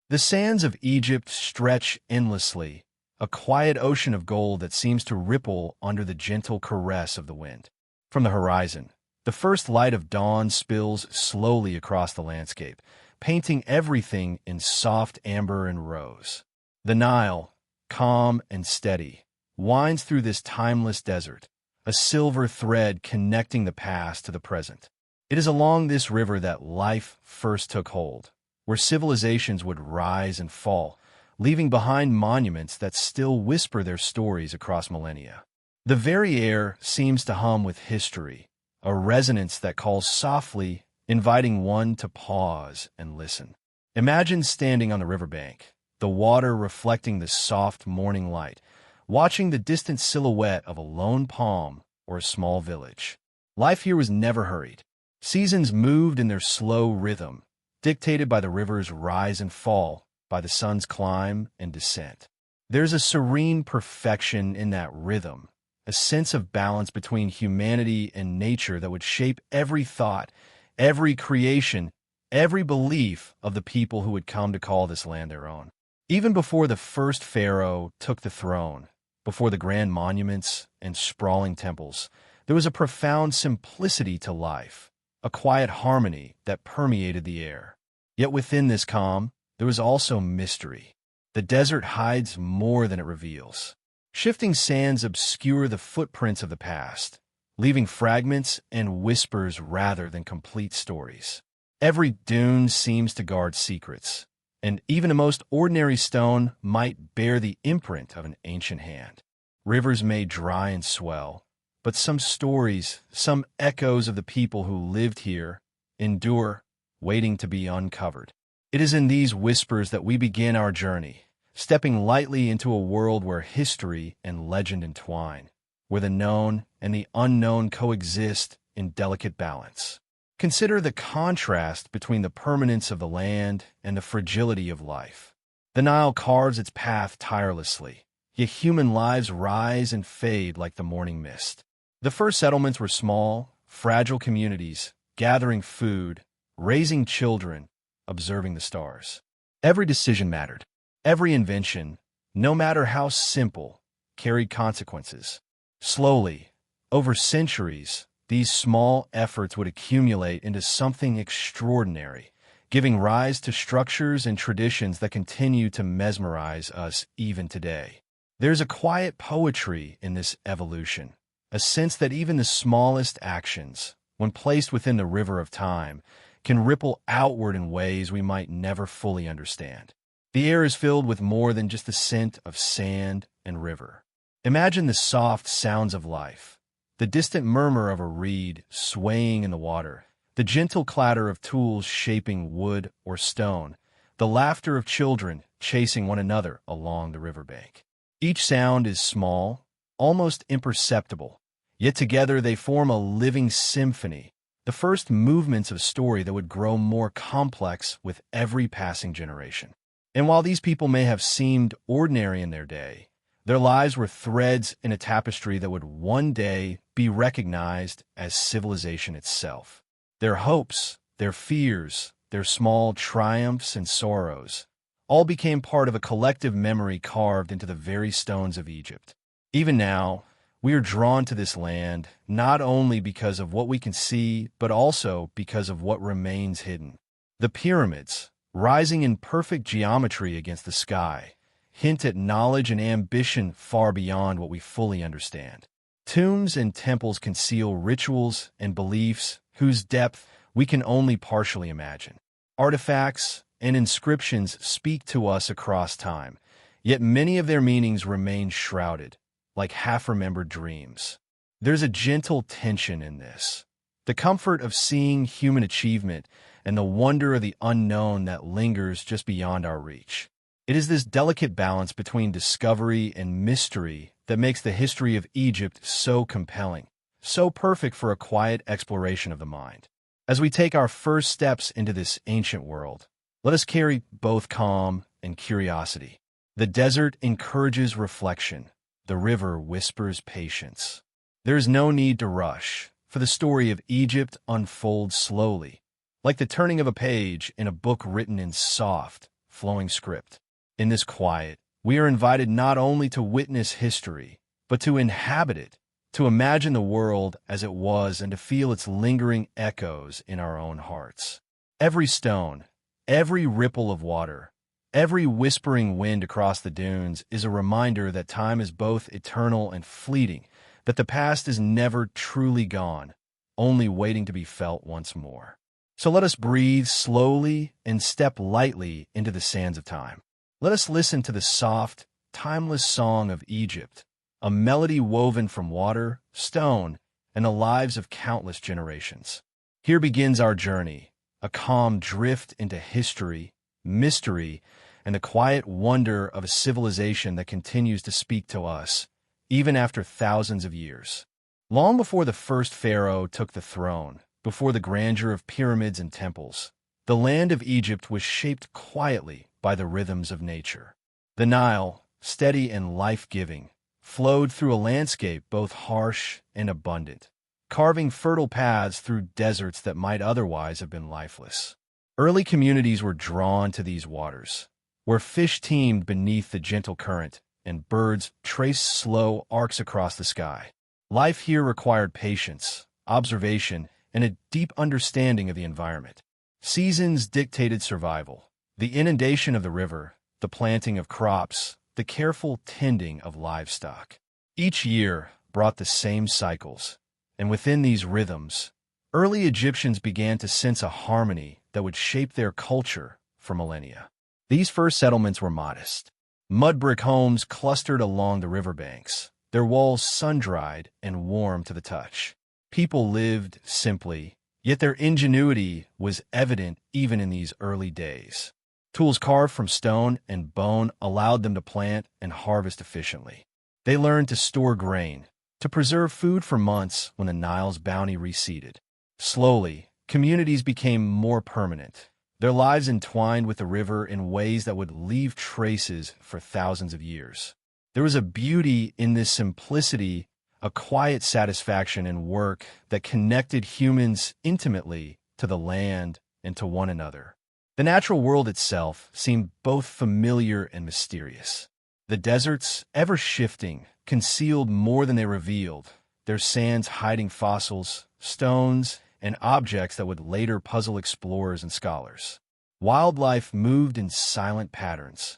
The sands of Egypt stretch endlessly, a quiet ocean of gold that seems to ripple under the gentle caress of the wind. From the horizon, the first light of dawn spills slowly across the landscape, painting everything in soft amber and rose. The Nile, calm and steady, winds through this timeless desert, a silver thread connecting the past to the present. It is along this river that life first took hold, where civilizations would rise and fall, leaving behind monuments that still whisper their stories across millennia. The very air seems to hum with history, a resonance that calls softly, inviting one to pause and listen. Imagine standing on the riverbank, the water reflecting the soft morning light, watching the distant silhouette of a lone palm or a small village. Life here was never hurried. Seasons moved in their slow rhythm, dictated by the river's rise and fall, by the sun's climb and descent. There's a serene perfection in that rhythm, a sense of balance between humanity and nature that would shape every thought, every creation, every belief of the people who would come to call this land their own. Even before the first pharaoh took the throne, before the grand monuments and sprawling temples, there was a profound simplicity to life, a quiet harmony that permeated the air. Yet within this calm, there was also mystery. The desert hides more than it reveals. Shifting sands obscure the footprints of the past, leaving fragments and whispers rather than complete stories. Every dune seems to guard secrets, and even a most ordinary stone might bear the imprint of an ancient hand. Rivers may dry and swell, but some stories, some echoes of the people who lived here, endure, waiting to be uncovered. It is in these whispers that we begin our journey, stepping lightly into a world where history and legend entwine, where the known and the unknown coexist in delicate balance. Consider the contrast between the permanence of the land and the fragility of life. The Nile carves its path tirelessly, yet human lives rise and fade like the morning mist. The first settlements were small, fragile communities, gathering food, raising children, observing the stars. Every decision mattered. Every invention, no matter how simple, carried consequences. Slowly, over centuries, these small efforts would accumulate into something extraordinary, giving rise to structures and traditions that continue to mesmerize us even today. There's a quiet poetry in this evolution, a sense that even the smallest actions, when placed within the river of time, can ripple outward in ways we might never fully understand. The air is filled with more than just the scent of sand and river. Imagine the soft sounds of life, the distant murmur of a reed swaying in the water, the gentle clatter of tools shaping wood or stone, the laughter of children chasing one another along the riverbank. Each sound is small, almost imperceptible, yet together they form a living symphony, the first movements of story that would grow more complex with every passing generation. And while these people may have seemed ordinary in their day, their lives were threads in a tapestry that would one day be recognized as civilization itself. Their hopes, their fears, their small triumphs and sorrows, all became part of a collective memory carved into the very stones of Egypt. Even now, we are drawn to this land not only because of what we can see, but also because of what remains hidden. The pyramids, rising in perfect geometry against the sky, hint at knowledge and ambition far beyond what we fully understand. Tombs and temples conceal rituals and beliefs whose depth we can only partially imagine. Artifacts and inscriptions speak to us across time, yet many of their meanings remain shrouded, like half-remembered dreams. There's a gentle tension in this, the comfort of seeing human achievement and the wonder of the unknown that lingers just beyond our reach. It is this delicate balance between discovery and mystery that makes the history of Egypt so compelling, so perfect for a quiet exploration of the mind. As we take our first steps into this ancient world, let us carry both calm and curiosity. The desert encourages reflection. The river whispers patience. There is no need to rush, for the story of Egypt unfolds slowly, like the turning of a page in a book written in soft, flowing script. In this quiet, we are invited not only to witness history, but to inhabit it, to imagine the world as it was and to feel its lingering echoes in our own hearts. Every stone, every ripple of water, every whispering wind across the dunes is a reminder that time is both eternal and fleeting, that the past is never truly gone, only waiting to be felt once more. So let us breathe slowly and step lightly into the sands of time. Let us listen to the soft, timeless song of Egypt, a melody woven from water, stone, and the lives of countless generations. Here begins our journey, a calm drift into history, mystery, and the quiet wonder of a civilization that continues to speak to us, even after thousands of years. Long before the first pharaoh took the throne, before the grandeur of pyramids and temples, the land of Egypt was shaped quietly by the rhythms of nature. The Nile, steady and life-giving, flowed through a landscape both harsh and abundant, carving fertile paths through deserts that might otherwise have been lifeless. Early communities were drawn to these waters, where fish teemed beneath the gentle current and birds traced slow arcs across the sky. Life here required patience, observation, and a deep understanding of the environment. Seasons dictated survival. The inundation of the river, the planting of crops, the careful tending of livestock. Each year brought the same cycles, and within these rhythms, early Egyptians began to sense a harmony that would shape their culture for millennia. These first settlements were modest. Mud brick homes clustered along the riverbanks, their walls sun-dried and warm to the touch. People lived simply, yet their ingenuity was evident even in these early days. Tools carved from stone and bone allowed them to plant and harvest efficiently. They learned to store grain, to preserve food for months when the Nile's bounty receded. Slowly, communities became more permanent, their lives entwined with the river in ways that would leave traces for thousands of years. There was a beauty in this simplicity, a quiet satisfaction in work that connected humans intimately to the land and to one another. The natural world itself seemed both familiar and mysterious. The deserts, ever shifting, concealed more than they revealed, their sands hiding fossils, stones, and objects that would later puzzle explorers and scholars. Wildlife moved in silent patterns.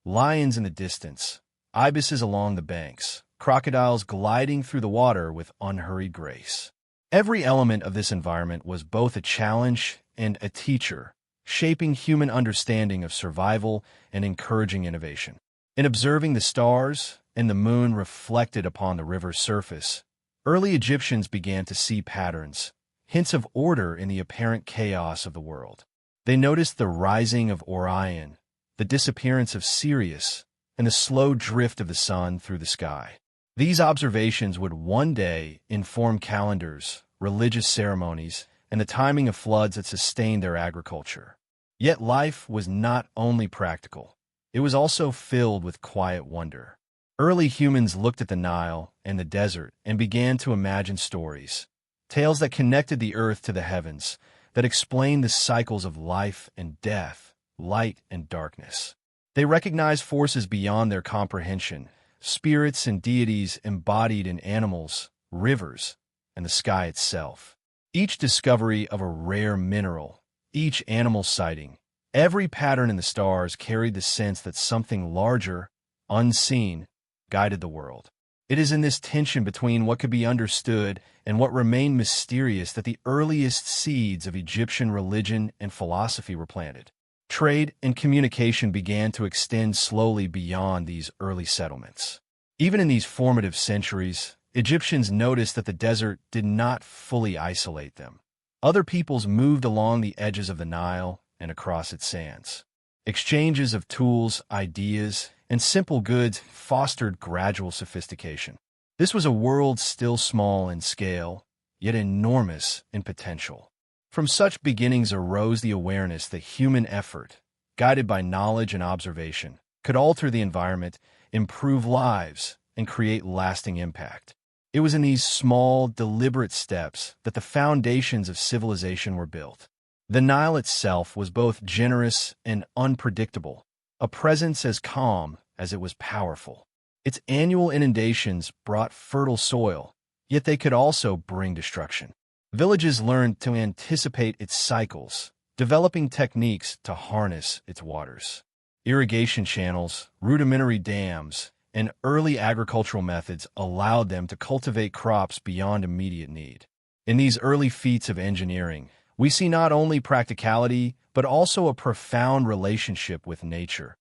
Lions in the distance, ibises along the banks, crocodiles gliding through the water with unhurried grace. Every element of this environment was both a challenge and a teacher, shaping human understanding of survival and encouraging innovation. In observing the stars and the moon reflected upon the river's surface, early Egyptians began to see patterns, hints of order in the apparent chaos of the world. They noticed the rising of Orion, the disappearance of Sirius, and the slow drift of the sun through the sky. These observations would one day inform calendars, religious ceremonies, and the timing of floods that sustained their agriculture. Yet life was not only practical, it was also filled with quiet wonder. Early humans looked at the Nile and the desert and began to imagine stories, tales that connected the earth to the heavens, that explained the cycles of life and death, light and darkness. They recognized forces beyond their comprehension, spirits and deities embodied in animals, rivers, and the sky itself. Each discovery of a rare mineral, each animal sighting, every pattern in the stars carried the sense that something larger, unseen, guided the world. It is in this tension between what could be understood and what remained mysterious that the earliest seeds of Egyptian religion and philosophy were planted. Trade and communication began to extend slowly beyond these early settlements. Even in these formative centuries, Egyptians noticed that the desert did not fully isolate them. Other peoples moved along the edges of the Nile and across its sands. Exchanges of tools, ideas, and simple goods fostered gradual sophistication. This was a world still small in scale, yet enormous in potential. From such beginnings arose the awareness that human effort, guided by knowledge and observation, could alter the environment, improve lives, and create lasting impact. It was in these small, deliberate steps that the foundations of civilization were built. The Nile itself was both generous and unpredictable, a presence as calm as it was powerful. Its annual inundations brought fertile soil, yet they could also bring destruction. Villages learned to anticipate its cycles, developing techniques to harness its waters. Irrigation channels, rudimentary dams, and early agricultural methods allowed them to cultivate crops beyond immediate need. In these early feats of engineering, we see not only practicality, but also a profound relationship with nature,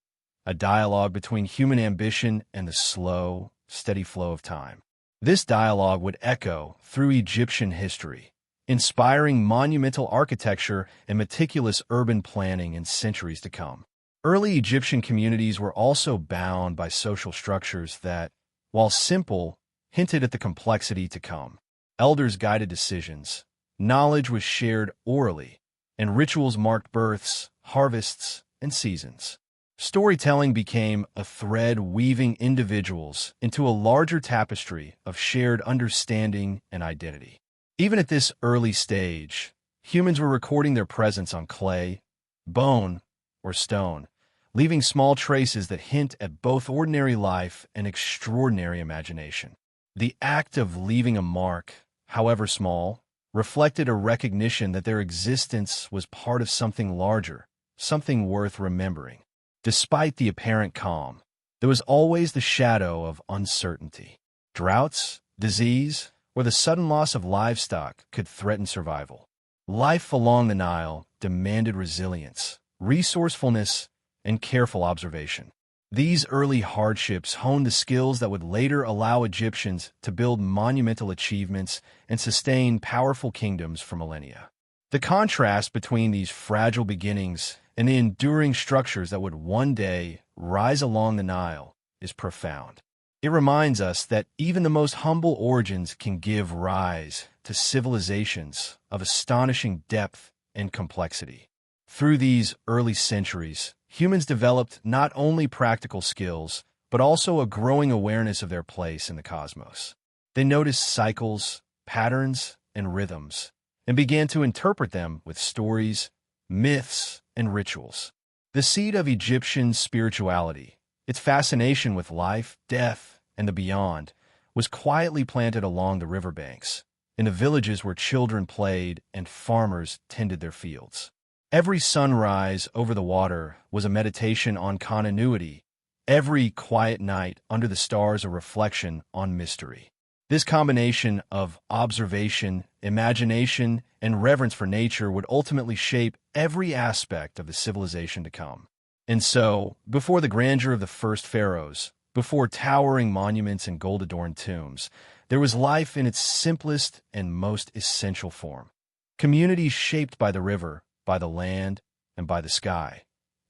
a dialogue between human ambition and the slow, steady flow of time. This dialogue would echo through Egyptian history, inspiring monumental architecture and meticulous urban planning in centuries to come. Early Egyptian communities were also bound by social structures that, while simple, hinted at the complexity to come. Elders guided decisions, knowledge was shared orally, and rituals marked births, harvests, and seasons. Storytelling became a thread weaving individuals into a larger tapestry of shared understanding and identity. Even at this early stage, humans were recording their presence on clay, bone, or stone, leaving small traces that hint at both ordinary life and extraordinary imagination. The act of leaving a mark, however small, reflected a recognition that their existence was part of something larger, something worth remembering. Despite the apparent calm, there was always the shadow of uncertainty. Droughts, disease, or the sudden loss of livestock could threaten survival. Life along the Nile demanded resilience, resourcefulness, and careful observation. These early hardships honed the skills that would later allow Egyptians to build monumental achievements and sustain powerful kingdoms for millennia. The contrast between these fragile beginnings and the enduring structures that would one day rise along the Nile is profound. It reminds us that even the most humble origins can give rise to civilizations of astonishing depth and complexity. Through these early centuries, humans developed not only practical skills, but also a growing awareness of their place in the cosmos. They noticed cycles, patterns, and rhythms, and began to interpret them with stories, myths, and rituals. The seed of Egyptian spirituality, its fascination with life, death, and the beyond, was quietly planted along the riverbanks, in the villages where children played and farmers tended their fields. Every sunrise over the water was a meditation on continuity, every quiet night under the stars a reflection on mystery. This combination of observation, imagination, and reverence for nature would ultimately shape every aspect of the civilization to come. And so, before the grandeur of the first pharaohs, before towering monuments and gold-adorned tombs, there was life in its simplest and most essential form. Communities shaped by the river, by the land, and by the sky.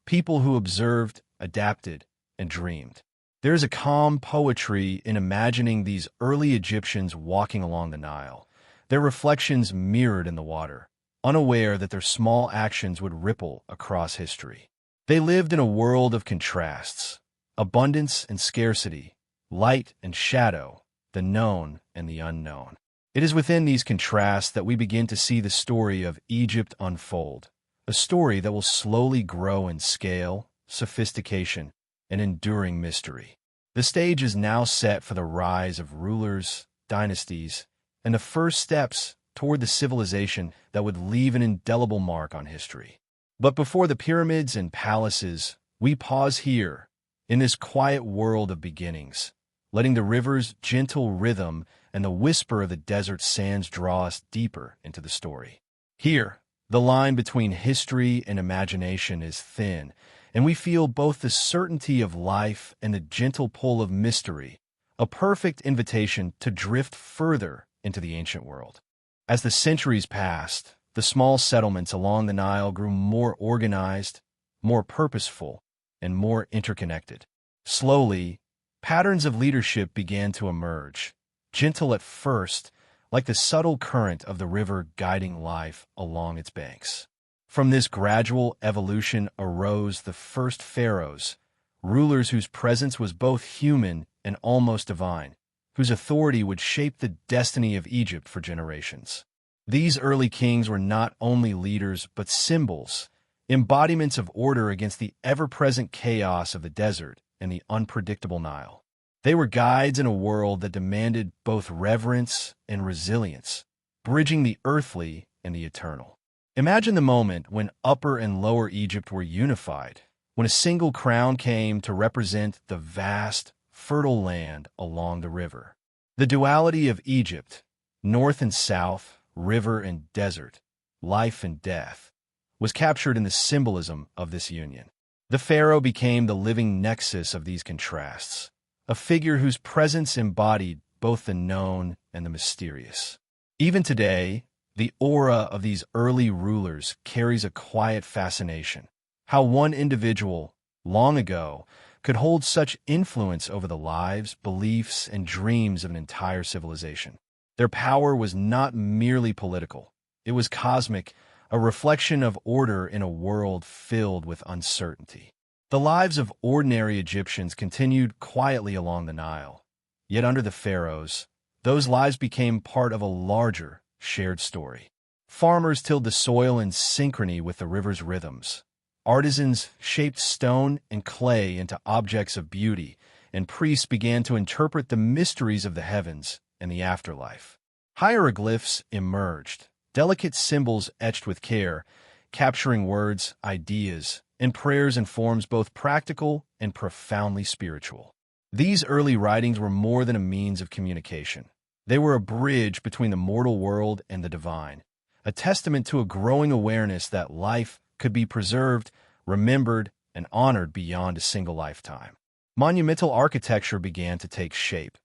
People who observed, adapted, and dreamed. There is a calm poetry in imagining these early Egyptians walking along the Nile, their reflections mirrored in the water, unaware that their small actions would ripple across history. They lived in a world of contrasts, abundance and scarcity, light and shadow, the known and the unknown. It is within these contrasts that we begin to see the story of Egypt unfold, a story that will slowly grow in scale, sophistication, and enduring mystery. The stage is now set for the rise of rulers, dynasties, and the first steps toward the civilization that would leave an indelible mark on history. But before the pyramids and palaces, we pause here, in this quiet world of beginnings, letting the river's gentle rhythm and the whisper of the desert sands draw us deeper into the story. Here, the line between history and imagination is thin, and we feel both the certainty of life and the gentle pull of mystery, a perfect invitation to drift further into the ancient world. As the centuries passed, the small settlements along the Nile grew more organized, more purposeful, and more interconnected. Slowly, patterns of leadership began to emerge, gentle at first, like the subtle current of the river guiding life along its banks. From this gradual evolution arose the first pharaohs, rulers whose presence was both human and almost divine, whose authority would shape the destiny of Egypt for generations. These early kings were not only leaders but symbols, embodiments of order against the ever-present chaos of the desert and the unpredictable Nile. They were guides in a world that demanded both reverence and resilience, bridging the earthly and the eternal. Imagine the moment when Upper and Lower Egypt were unified, when a single crown came to represent the vast, fertile land along the river. The duality of Egypt, north and south, river and desert, life and death, was captured in the symbolism of this union. The pharaoh became the living nexus of these contrasts, a figure whose presence embodied both the known and the mysterious. Even today, the aura of these early rulers carries a quiet fascination. How one individual, long ago, could hold such influence over the lives, beliefs, and dreams of an entire civilization. Their power was not merely political. It was cosmic, a reflection of order in a world filled with uncertainty. The lives of ordinary Egyptians continued quietly along the Nile. Yet under the pharaohs, those lives became part of a larger, shared story. Farmers tilled the soil in synchrony with the river's rhythms. Artisans shaped stone and clay into objects of beauty, and priests began to interpret the mysteries of the heavens and the afterlife. Hieroglyphs emerged, delicate symbols etched with care, capturing words, ideas, and prayers in forms both practical and profoundly spiritual. These early writings were more than a means of communication. They were a bridge between the mortal world and the divine, a testament to a growing awareness that life could be preserved, remembered, and honored beyond a single lifetime. Monumental architecture began to take shape,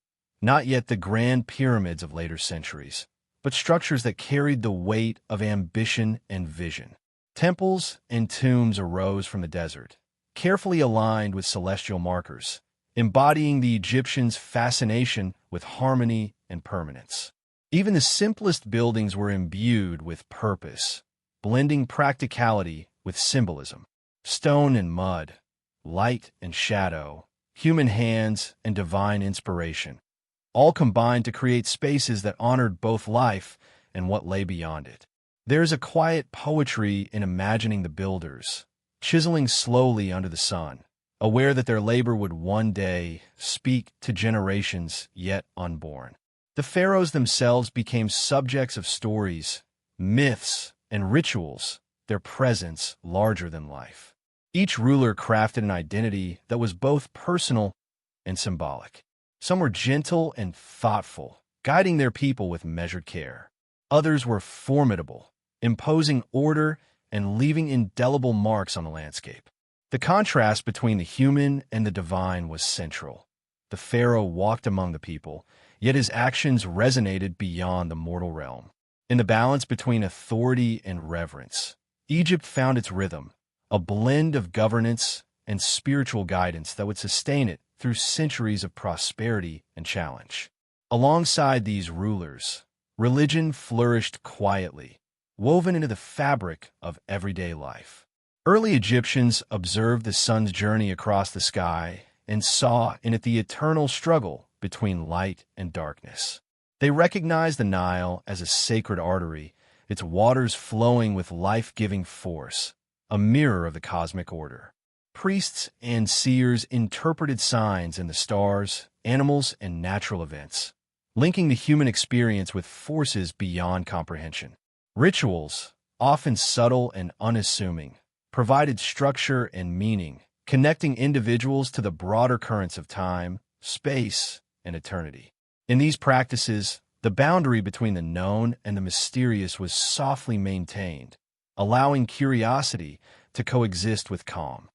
not yet the grand pyramids of later centuries, but structures that carried the weight of ambition and vision. Temples and tombs arose from the desert, carefully aligned with celestial markers, embodying the Egyptians' fascination with harmony and permanence. Even the simplest buildings were imbued with purpose, blending practicality with symbolism. Stone and mud, light and shadow, human hands and divine inspiration, all combined to create spaces that honored both life and what lay beyond it. There is a quiet poetry in imagining the builders, chiseling slowly under the sun, aware that their labor would one day speak to generations yet unborn. The pharaohs themselves became subjects of stories, myths, and rituals, their presence larger than life. Each ruler crafted an identity that was both personal and symbolic. Some were gentle and thoughtful, guiding their people with measured care. Others were formidable, imposing order and leaving indelible marks on the landscape. The contrast between the human and the divine was central. The pharaoh walked among the people, yet his actions resonated beyond the mortal realm. In the balance between authority and reverence, Egypt found its rhythm, a blend of governance and spiritual guidance that would sustain it through centuries of prosperity and challenge. Alongside these rulers, religion flourished quietly, woven into the fabric of everyday life. Early Egyptians observed the sun's journey across the sky and saw in it the eternal struggle between light and darkness. They recognized the Nile as a sacred artery, its waters flowing with life-giving force, a mirror of the cosmic order. Priests and seers interpreted signs in the stars, animals, and natural events, linking the human experience with forces beyond comprehension. Rituals, often subtle and unassuming, provided structure and meaning, connecting individuals to the broader currents of time, space, and eternity. In these practices, the boundary between the known and the mysterious was softly maintained, allowing curiosity to coexist with calm.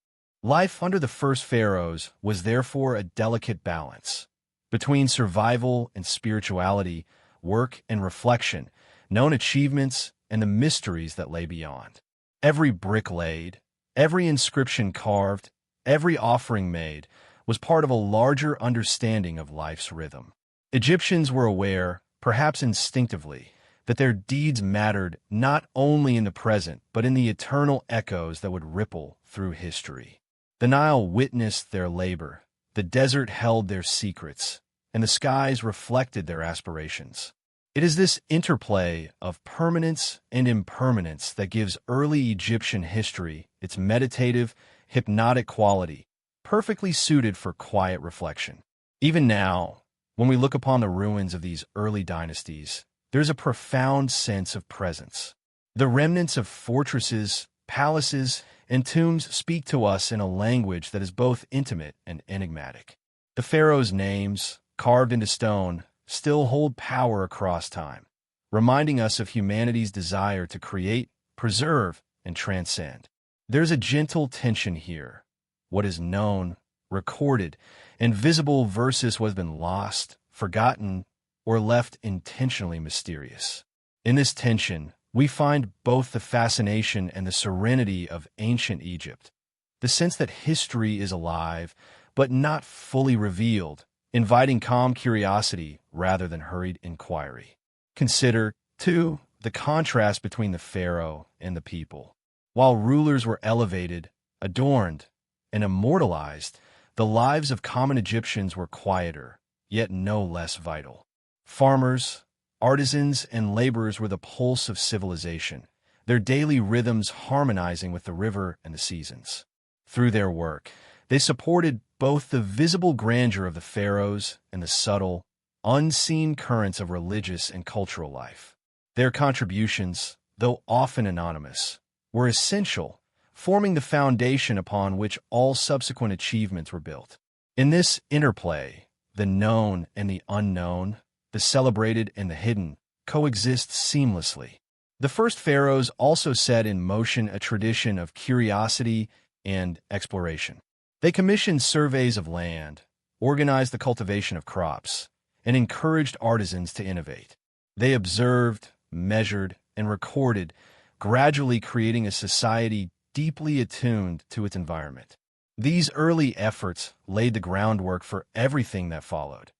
Life under the first pharaohs was therefore a delicate balance between survival and spirituality, work and reflection, known achievements and the mysteries that lay beyond. Every brick laid, every inscription carved, every offering made was part of a larger understanding of life's rhythm. Egyptians were aware, perhaps instinctively, that their deeds mattered not only in the present but in the eternal echoes that would ripple through history. The Nile witnessed their labor, the desert held their secrets, and the skies reflected their aspirations. It is this interplay of permanence and impermanence that gives early Egyptian history its meditative, hypnotic quality, perfectly suited for quiet reflection. Even now, when we look upon the ruins of these early dynasties, there's a profound sense of presence. The remnants of fortresses, palaces, and tombs speak to us in a language that is both intimate and enigmatic. The pharaohs' names, carved into stone, still hold power across time, reminding us of humanity's desire to create, preserve, and transcend. There's a gentle tension here. What is known, recorded, and visible versus what has been lost, forgotten, or left intentionally mysterious. In this tension, we find both the fascination and the serenity of ancient Egypt, the sense that history is alive, but not fully revealed, inviting calm curiosity rather than hurried inquiry. Consider, too, the contrast between the pharaoh and the people. While rulers were elevated, adorned, and immortalized, the lives of common Egyptians were quieter, yet no less vital. Farmers, artisans, and laborers were the pulse of civilization, their daily rhythms harmonizing with the river and the seasons. Through their work, they supported both the visible grandeur of the pharaohs and the subtle, unseen currents of religious and cultural life. Their contributions, though often anonymous, were essential, forming the foundation upon which all subsequent achievements were built. In this interplay, the known and the unknown, the celebrated and the hidden, coexist seamlessly. The first pharaohs also set in motion a tradition of curiosity and exploration. They commissioned surveys of land, organized the cultivation of crops, and encouraged artisans to innovate. They observed, measured, and recorded, gradually creating a society deeply attuned to its environment. These early efforts laid the groundwork for everything that followed: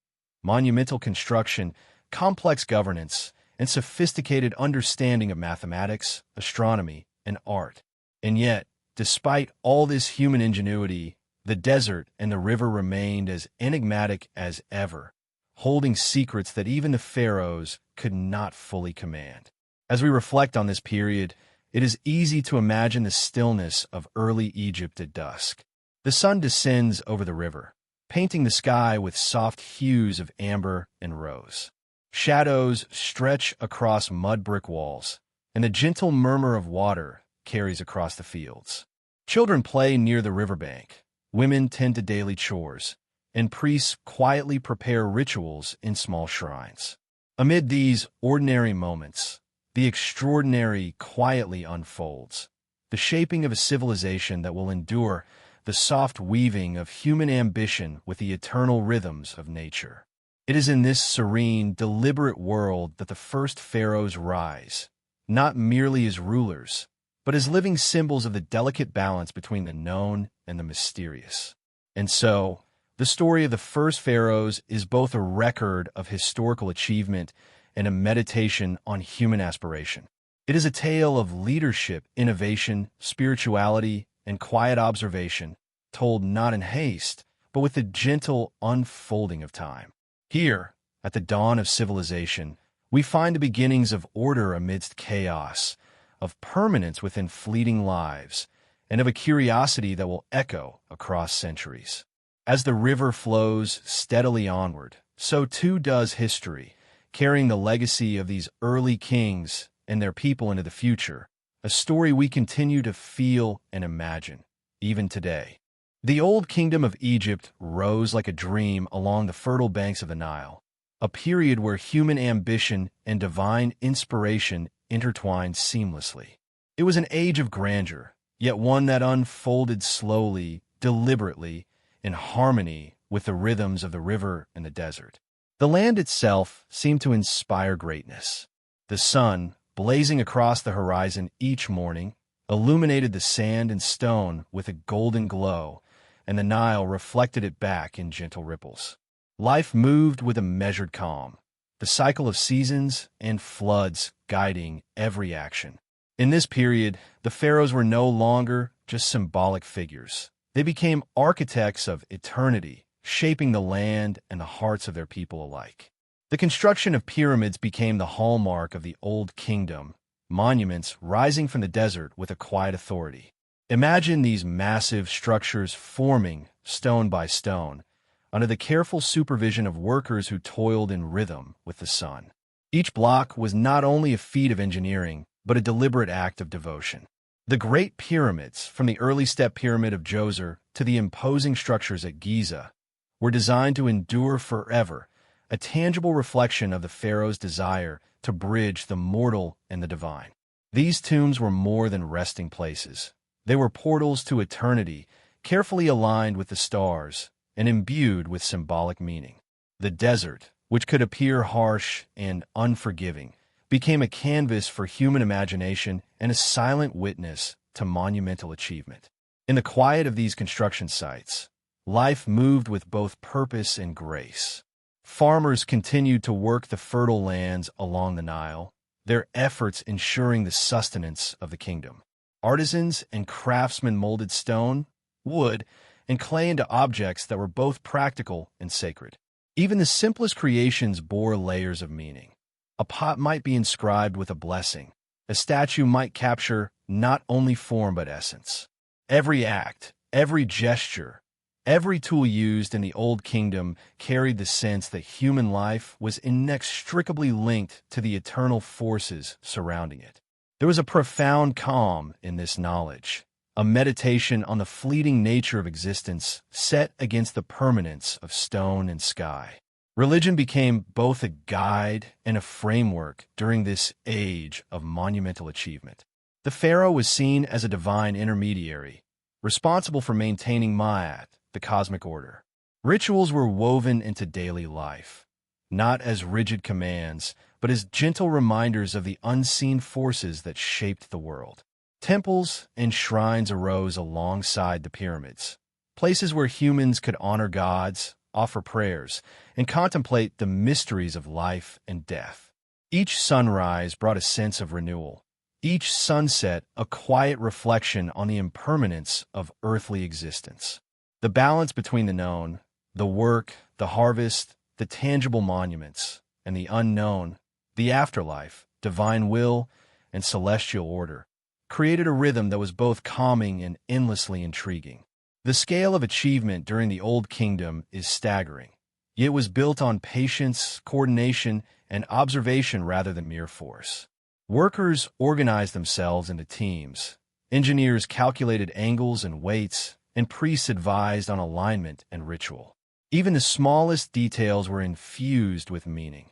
monumental construction, complex governance, and sophisticated understanding of mathematics, astronomy, and art. And yet, despite all this human ingenuity, the desert and the river remained as enigmatic as ever, holding secrets that even the pharaohs could not fully command. As we reflect on this period, it is easy to imagine the stillness of early Egypt at dusk. The sun descends over the river, painting the sky with soft hues of amber and rose. Shadows stretch across mud brick walls, and the gentle murmur of water carries across the fields. Children play near the riverbank, women tend to daily chores, and priests quietly prepare rituals in small shrines. Amid these ordinary moments, the extraordinary quietly unfolds, the shaping of a civilization that will endure, the soft weaving of human ambition with the eternal rhythms of nature. It is in this serene, deliberate world that the first pharaohs rise, not merely as rulers, but as living symbols of the delicate balance between the known and the mysterious. And so, the story of the first pharaohs is both a record of historical achievement and a meditation on human aspiration. It is a tale of leadership, innovation, spirituality, and quiet observation, told not in haste, but with the gentle unfolding of time. Here, at the dawn of civilization, we find the beginnings of order amidst chaos, of permanence within fleeting lives, and of a curiosity that will echo across centuries. As the river flows steadily onward, so too does history, carrying the legacy of these early kings and their people into the future, a story we continue to feel and imagine, even today. The old kingdom of Egypt rose like a dream along the fertile banks of the Nile, a period where human ambition and divine inspiration intertwined seamlessly. It was an age of grandeur, yet one that unfolded slowly, deliberately, in harmony with the rhythms of the river and the desert. The land itself seemed to inspire greatness. The sun, blazing across the horizon each morning, illuminated the sand and stone with a golden glow, and the Nile reflected it back in gentle ripples. Life moved with a measured calm, the cycle of seasons and floods guiding every action. In this period, the pharaohs were no longer just symbolic figures. They became architects of eternity, shaping the land and the hearts of their people alike. The construction of pyramids became the hallmark of the Old Kingdom, monuments rising from the desert with a quiet authority. Imagine these massive structures forming, stone by stone, under the careful supervision of workers who toiled in rhythm with the sun. Each block was not only a feat of engineering, but a deliberate act of devotion. The Great Pyramids, from the early step pyramid of Djoser to the imposing structures at Giza, were designed to endure forever, a tangible reflection of the pharaoh's desire to bridge the mortal and the divine. These tombs were more than resting places. They were portals to eternity, carefully aligned with the stars and imbued with symbolic meaning. The desert, which could appear harsh and unforgiving, became a canvas for human imagination and a silent witness to monumental achievement. In the quiet of these construction sites, life moved with both purpose and grace. Farmers continued to work the fertile lands along the Nile, their efforts ensuring the sustenance of the kingdom. Artisans and craftsmen molded stone, wood, and clay into objects that were both practical and sacred. Even the simplest creations bore layers of meaning. A pot might be inscribed with a blessing. A statue might capture not only form but essence. Every act, every gesture, every tool used in the Old Kingdom carried the sense that human life was inextricably linked to the eternal forces surrounding it. There was a profound calm in this knowledge, a meditation on the fleeting nature of existence set against the permanence of stone and sky. Religion became both a guide and a framework during this age of monumental achievement. The pharaoh was seen as a divine intermediary, responsible for maintaining Ma'at, the cosmic order. Rituals were woven into daily life, not as rigid commands, but as gentle reminders of the unseen forces that shaped the world. Temples and shrines arose alongside the pyramids, places where humans could honor gods, offer prayers, and contemplate the mysteries of life and death. Each sunrise brought a sense of renewal, each sunset a quiet reflection on the impermanence of earthly existence. The balance between the known, the work, the harvest, the tangible monuments, and the unknown, the afterlife, divine will, and celestial order, created a rhythm that was both calming and endlessly intriguing. The scale of achievement during the Old Kingdom is staggering. It was built on patience, coordination, and observation rather than mere force. Workers organized themselves into teams. Engineers calculated angles and weights, and priests advised on alignment and ritual. Even the smallest details were infused with meaning.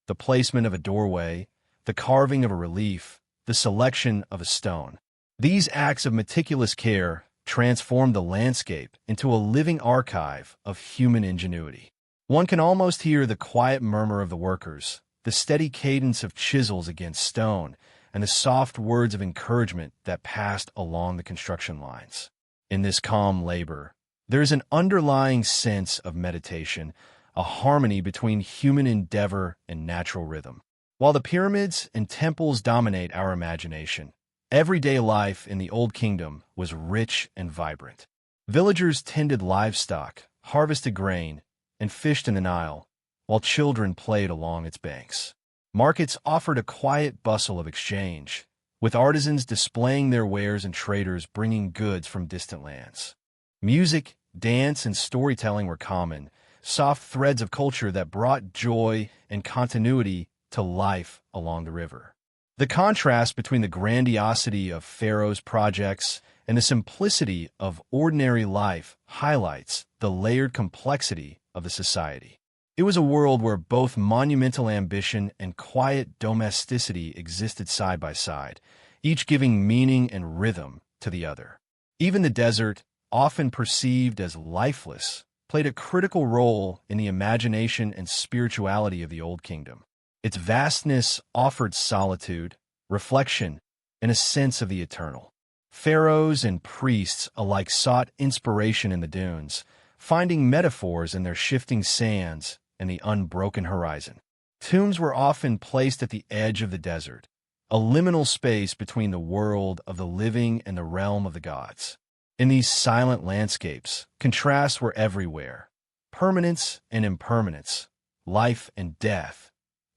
The placement of a doorway, the carving of a relief, the selection of a stone. These acts of meticulous care transformed the landscape into a living archive of human ingenuity. One can almost hear the quiet murmur of the workers, the steady cadence of chisels against stone, and the soft words of encouragement that passed along the construction lines. In this calm labor, there is an underlying sense of meditation, a harmony between human endeavor and natural rhythm. While the pyramids and temples dominate our imagination, everyday life in the Old Kingdom was rich and vibrant. Villagers tended livestock, harvested grain, and fished in the Nile, while children played along its banks. Markets offered a quiet bustle of exchange, with artisans displaying their wares and traders bringing goods from distant lands. Music, dance, and storytelling were common, soft threads of culture that brought joy and continuity to life along the river. The contrast between the grandiosity of Pharaoh's projects and the simplicity of ordinary life highlights the layered complexity of the society. It was a world where both monumental ambition and quiet domesticity existed side by side, each giving meaning and rhythm to the other. Even the desert, often perceived as lifeless, played a critical role in the imagination and spirituality of the Old Kingdom. Its vastness offered solitude, reflection, and a sense of the eternal. Pharaohs and priests alike sought inspiration in the dunes, finding metaphors in their shifting sands and the unbroken horizon. Tombs were often placed at the edge of the desert, a liminal space between the world of the living and the realm of the gods. In these silent landscapes, contrasts were everywhere: permanence and impermanence, life and death,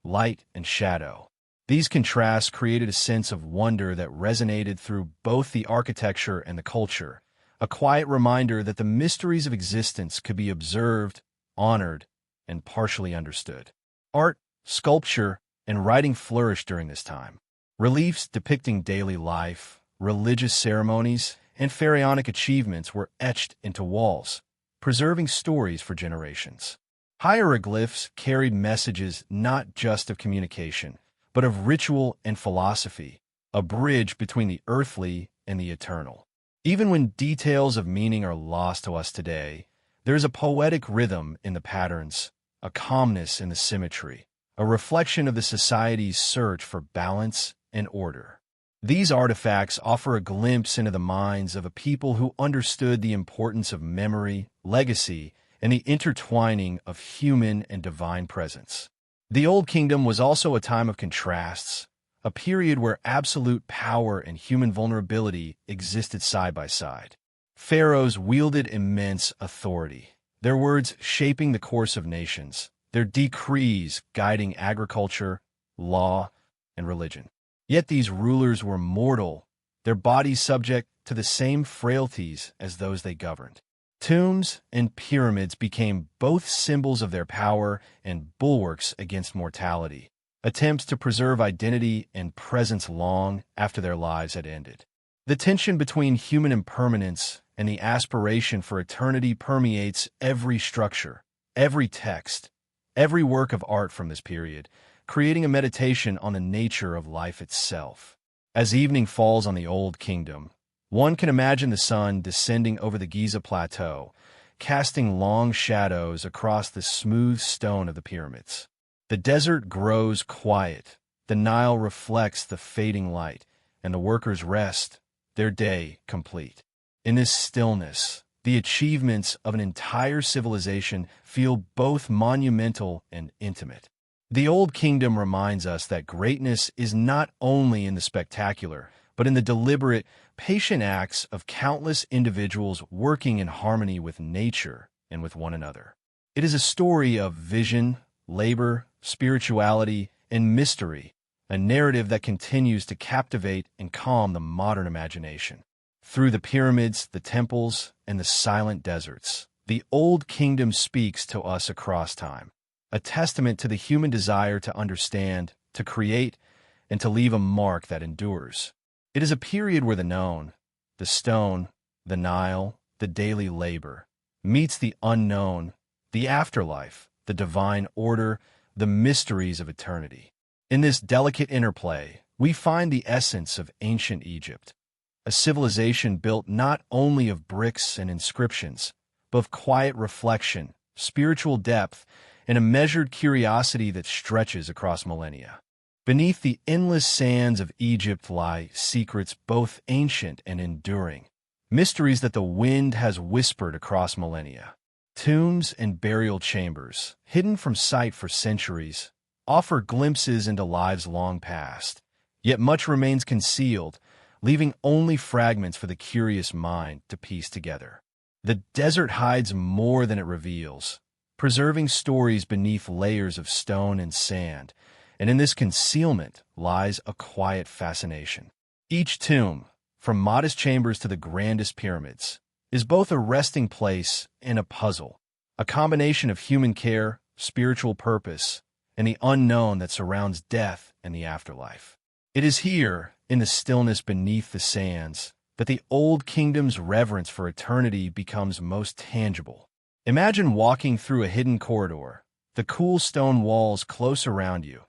light and shadow. These contrasts created a sense of wonder that resonated through both the architecture and the culture, a quiet reminder that the mysteries of existence could be observed, honored, and partially understood. Art, sculpture, and writing flourished during this time. Reliefs depicting daily life, religious ceremonies, and pharaonic achievements were etched into walls, preserving stories for generations. Hieroglyphs carried messages not just of communication, but of ritual and philosophy, a bridge between the earthly and the eternal. Even when details of meaning are lost to us today, there is a poetic rhythm in the patterns, a calmness in the symmetry, a reflection of the society's search for balance and order. These artifacts offer a glimpse into the minds of a people who understood the importance of memory, legacy, and the intertwining of human and divine presence. The Old Kingdom was also a time of contrasts, a period where absolute power and human vulnerability existed side by side. Pharaohs wielded immense authority, their words shaping the course of nations, their decrees guiding agriculture, law, and religion. Yet these rulers were mortal, their bodies subject to the same frailties as those they governed. Tombs and pyramids became both symbols of their power and bulwarks against mortality, attempts to preserve identity and presence long after their lives had ended. The tension between human impermanence and the aspiration for eternity permeates every structure, every text, every work of art from this period, creating a meditation on the nature of life itself. As evening falls on the Old Kingdom, one can imagine the sun descending over the Giza Plateau, casting long shadows across the smooth stone of the pyramids. The desert grows quiet, the Nile reflects the fading light, and the workers rest, their day complete. In this stillness, the achievements of an entire civilization feel both monumental and intimate. The Old Kingdom reminds us that greatness is not only in the spectacular, but in the deliberate, patient acts of countless individuals working in harmony with nature and with one another. It is a story of vision, labor, spirituality, and mystery, a narrative that continues to captivate and calm the modern imagination. Through the pyramids, the temples, and the silent deserts, the Old Kingdom speaks to us across time, a testament to the human desire to understand, to create, and to leave a mark that endures. It is a period where the known, the stone, the Nile, the daily labor, meets the unknown, the afterlife, the divine order, the mysteries of eternity. In this delicate interplay, we find the essence of ancient Egypt, a civilization built not only of bricks and inscriptions, but of quiet reflection, spiritual depth, and a measured curiosity that stretches across millennia. Beneath the endless sands of Egypt lie secrets both ancient and enduring, mysteries that the wind has whispered across millennia. Tombs and burial chambers, hidden from sight for centuries, offer glimpses into lives long past, yet much remains concealed, leaving only fragments for the curious mind to piece together. The desert hides more than it reveals, preserving stories beneath layers of stone and sand, and in this concealment lies a quiet fascination. Each tomb, from modest chambers to the grandest pyramids, is both a resting place and a puzzle, a combination of human care, spiritual purpose, and the unknown that surrounds death and the afterlife. It is here, in the stillness beneath the sands, that the Old Kingdom's reverence for eternity becomes most tangible. Imagine walking through a hidden corridor, the cool stone walls close around you,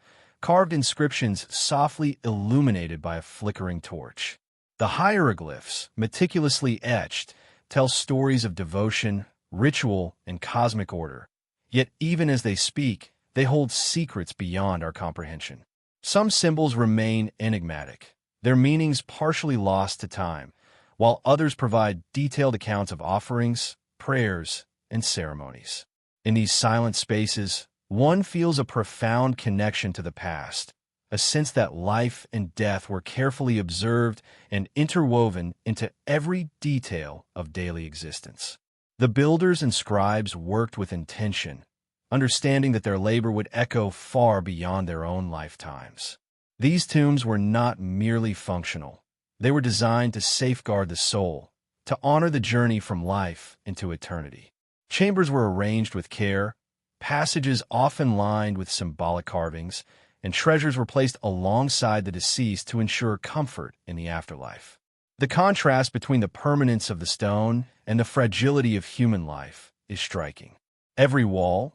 carved inscriptions softly illuminated by a flickering torch. The hieroglyphs, meticulously etched, tell stories of devotion, ritual, and cosmic order. Yet even as they speak, they hold secrets beyond our comprehension. Some symbols remain enigmatic, their meanings partially lost to time, while others provide detailed accounts of offerings, prayers, and ceremonies. In these silent spaces, one feels a profound connection to the past, a sense that life and death were carefully observed and interwoven into every detail of daily existence. The builders and scribes worked with intention, understanding that their labor would echo far beyond their own lifetimes. These tombs were not merely functional. They were designed to safeguard the soul, to honor the journey from life into eternity. Chambers were arranged with care, passages often lined with symbolic carvings, and treasures were placed alongside the deceased to ensure comfort in the afterlife. The contrast between the permanence of the stone and the fragility of human life is striking. Every wall,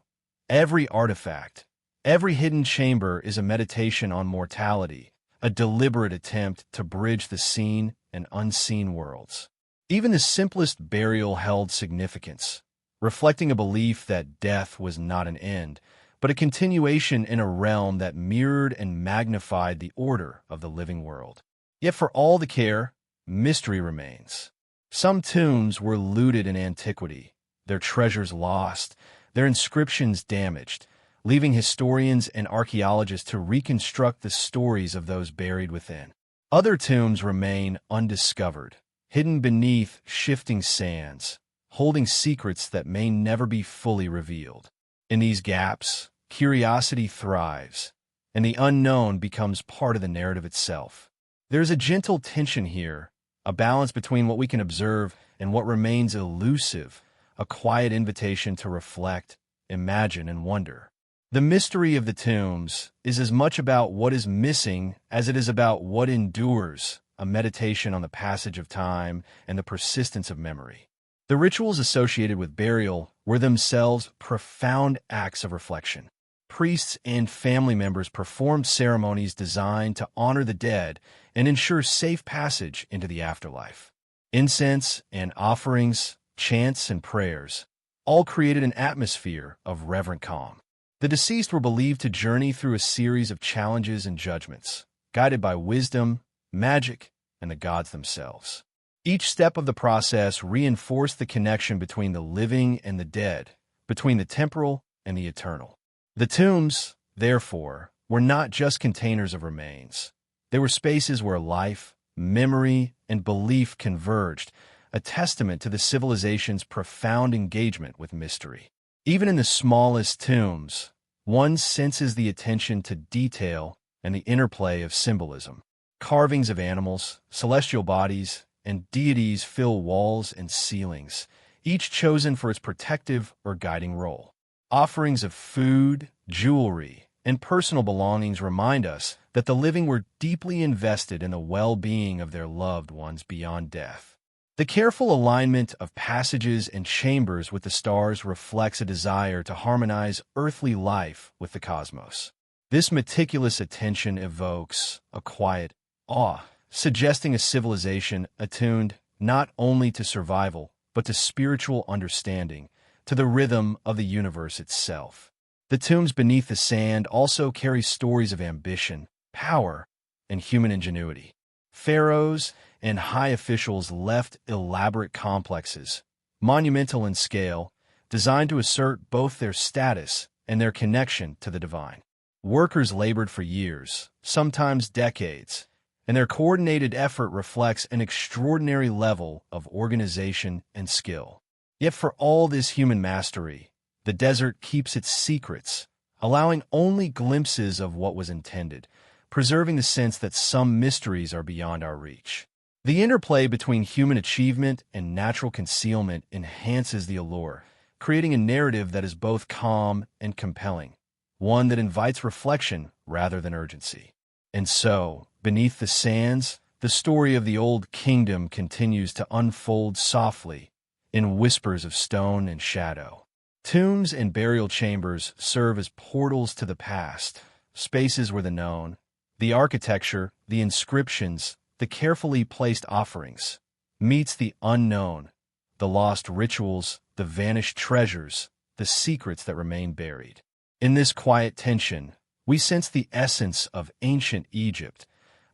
every artifact, every hidden chamber is a meditation on mortality, a deliberate attempt to bridge the seen and unseen worlds. Even the simplest burial held significance, reflecting a belief that death was not an end, but a continuation in a realm that mirrored and magnified the order of the living world. Yet for all the care, mystery remains. Some tombs were looted in antiquity, their treasures lost, their inscriptions damaged, leaving historians and archaeologists to reconstruct the stories of those buried within. Other tombs remain undiscovered, hidden beneath shifting sands, holding secrets that may never be fully revealed. In these gaps, curiosity thrives, and the unknown becomes part of the narrative itself. There's a gentle tension here, a balance between what we can observe and what remains elusive, a quiet invitation to reflect, imagine, and wonder. The mystery of the tombs is as much about what is missing as it is about what endures, a meditation on the passage of time and the persistence of memory. The rituals associated with burial were themselves profound acts of reflection. Priests and family members performed ceremonies designed to honor the dead and ensure safe passage into the afterlife. Incense and offerings, chants and prayers, all created an atmosphere of reverent calm. The deceased were believed to journey through a series of challenges and judgments, guided by wisdom, magic, and the gods themselves. Each step of the process reinforced the connection between the living and the dead, between the temporal and the eternal. The tombs, therefore, were not just containers of remains. They were spaces where life, memory, and belief converged, a testament to the civilization's profound engagement with mystery. Even in the smallest tombs, one senses the attention to detail and the interplay of symbolism. Carvings of animals, celestial bodies, and deities fill walls and ceilings, each chosen for its protective or guiding role. Offerings of food, jewelry, and personal belongings remind us that the living were deeply invested in the well-being of their loved ones beyond death. The careful alignment of passages and chambers with the stars reflects a desire to harmonize earthly life with the cosmos. This meticulous attention evokes a quiet awe, suggesting a civilization attuned not only to survival, but to spiritual understanding, to the rhythm of the universe itself. The tombs beneath the sand also carry stories of ambition, power, and human ingenuity. Pharaohs and high officials left elaborate complexes, monumental in scale, designed to assert both their status and their connection to the divine. Workers labored for years, sometimes decades, and their coordinated effort reflects an extraordinary level of organization and skill. Yet for all this human mastery, the desert keeps its secrets, allowing only glimpses of what was intended, preserving the sense that some mysteries are beyond our reach. The interplay between human achievement and natural concealment enhances the allure, creating a narrative that is both calm and compelling, one that invites reflection rather than urgency. And so, beneath the sands, the story of the old kingdom continues to unfold softly, in whispers of stone and shadow. Tombs and burial chambers serve as portals to the past, spaces where the known, the architecture, the inscriptions, the carefully placed offerings, meets the unknown, the lost rituals, the vanished treasures, the secrets that remain buried. In this quiet tension, we sense the essence of ancient Egypt,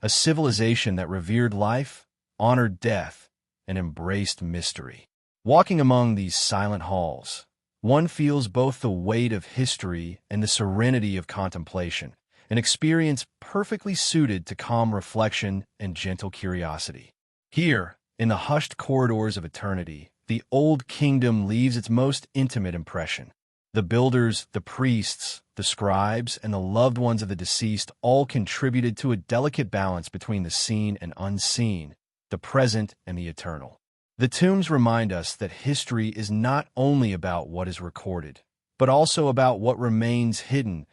a civilization that revered life, honored death, and embraced mystery. Walking among these silent halls, one feels both the weight of history and the serenity of contemplation, an experience perfectly suited to calm reflection and gentle curiosity. Here, in the hushed corridors of eternity, the old kingdom leaves its most intimate impression. The builders, the priests, the scribes, and the loved ones of the deceased all contributed to a delicate balance between the seen and unseen, the present and the eternal. The tombs remind us that history is not only about what is recorded, but also about what remains hidden,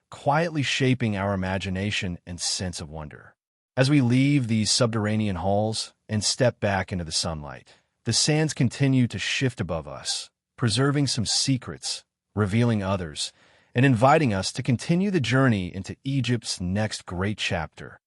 quietly shaping our imagination and sense of wonder. As we leave these subterranean halls and step back into the sunlight, the sands continue to shift above us, preserving some secrets, revealing others, and inviting us to continue the journey into Egypt's next great chapter,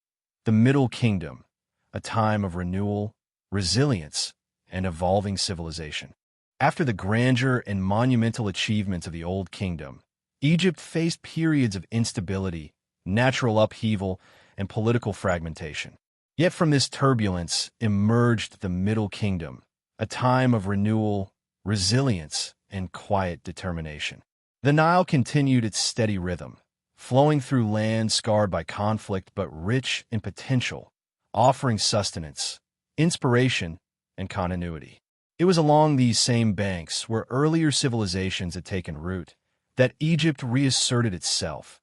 the Middle Kingdom, a time of renewal, resilience, and evolving civilization. After the grandeur and monumental achievements of the Old Kingdom, Egypt faced periods of instability, natural upheaval, and political fragmentation. Yet from this turbulence emerged the Middle Kingdom, a time of renewal, resilience, and quiet determination. The Nile continued its steady rhythm, flowing through lands scarred by conflict but rich in potential, offering sustenance, inspiration, and continuity. It was along these same banks, where earlier civilizations had taken root, that Egypt reasserted itself,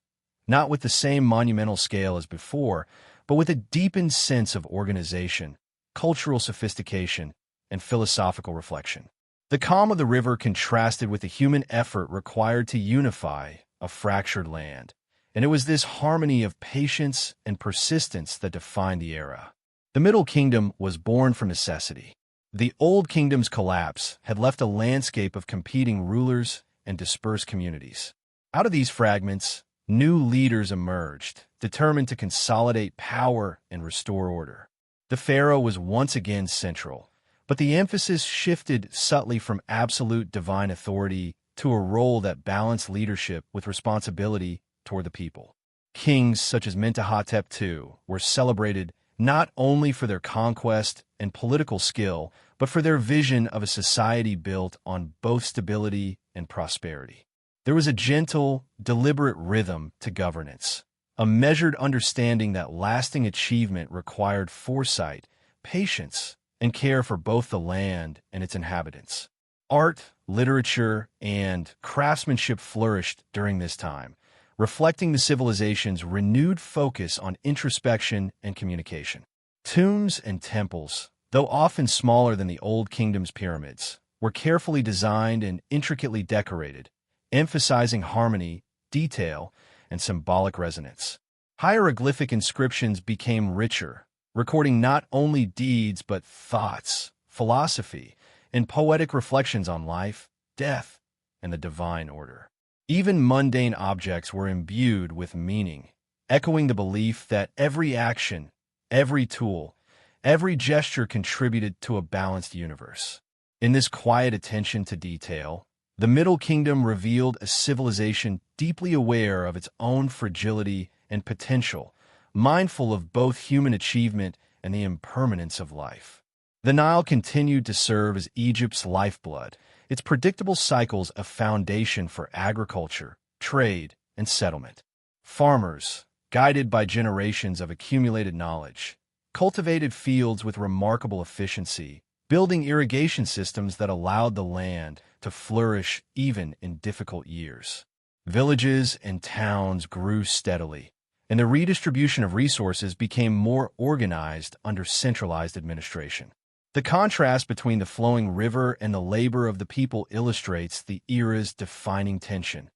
not with the same monumental scale as before, but with a deepened sense of organization, cultural sophistication, and philosophical reflection. The calm of the river contrasted with the human effort required to unify a fractured land, and it was this harmony of patience and persistence that defined the era. The Middle Kingdom was born from necessity. The Old Kingdom's collapse had left a landscape of competing rulers and dispersed communities. Out of these fragments, new leaders emerged, determined to consolidate power and restore order. The pharaoh was once again central, but the emphasis shifted subtly from absolute divine authority to a role that balanced leadership with responsibility toward the people. Kings such as Hatshepsut II were celebrated not only for their conquest and political skill, but for their vision of a society built on both stability and prosperity. There was a gentle, deliberate rhythm to governance, a measured understanding that lasting achievement required foresight, patience, and care for both the land and its inhabitants. Art, literature, and craftsmanship flourished during this time, reflecting the civilization's renewed focus on introspection and communication. Tombs and temples, though often smaller than the Old Kingdom's pyramids, were carefully designed and intricately decorated, emphasizing harmony, detail, and symbolic resonance. Hieroglyphic inscriptions became richer, recording not only deeds but thoughts, philosophy, and poetic reflections on life, death, and the divine order. Even mundane objects were imbued with meaning, echoing the belief that every action, every tool, every gesture contributed to a balanced universe. In this quiet attention to detail, the Middle Kingdom revealed a civilization deeply aware of its own fragility and potential, mindful of both human achievement and the impermanence of life. The Nile continued to serve as Egypt's lifeblood, its predictable cycles a foundation for agriculture, trade, and settlement. Farmers, guided by generations of accumulated knowledge, cultivated fields with remarkable efficiency, building irrigation systems that allowed the land to flourish even in difficult years. Villages and towns grew steadily, and the redistribution of resources became more organized under centralized administration. The contrast between the flowing river and the labor of the people illustrates the era's defining tension.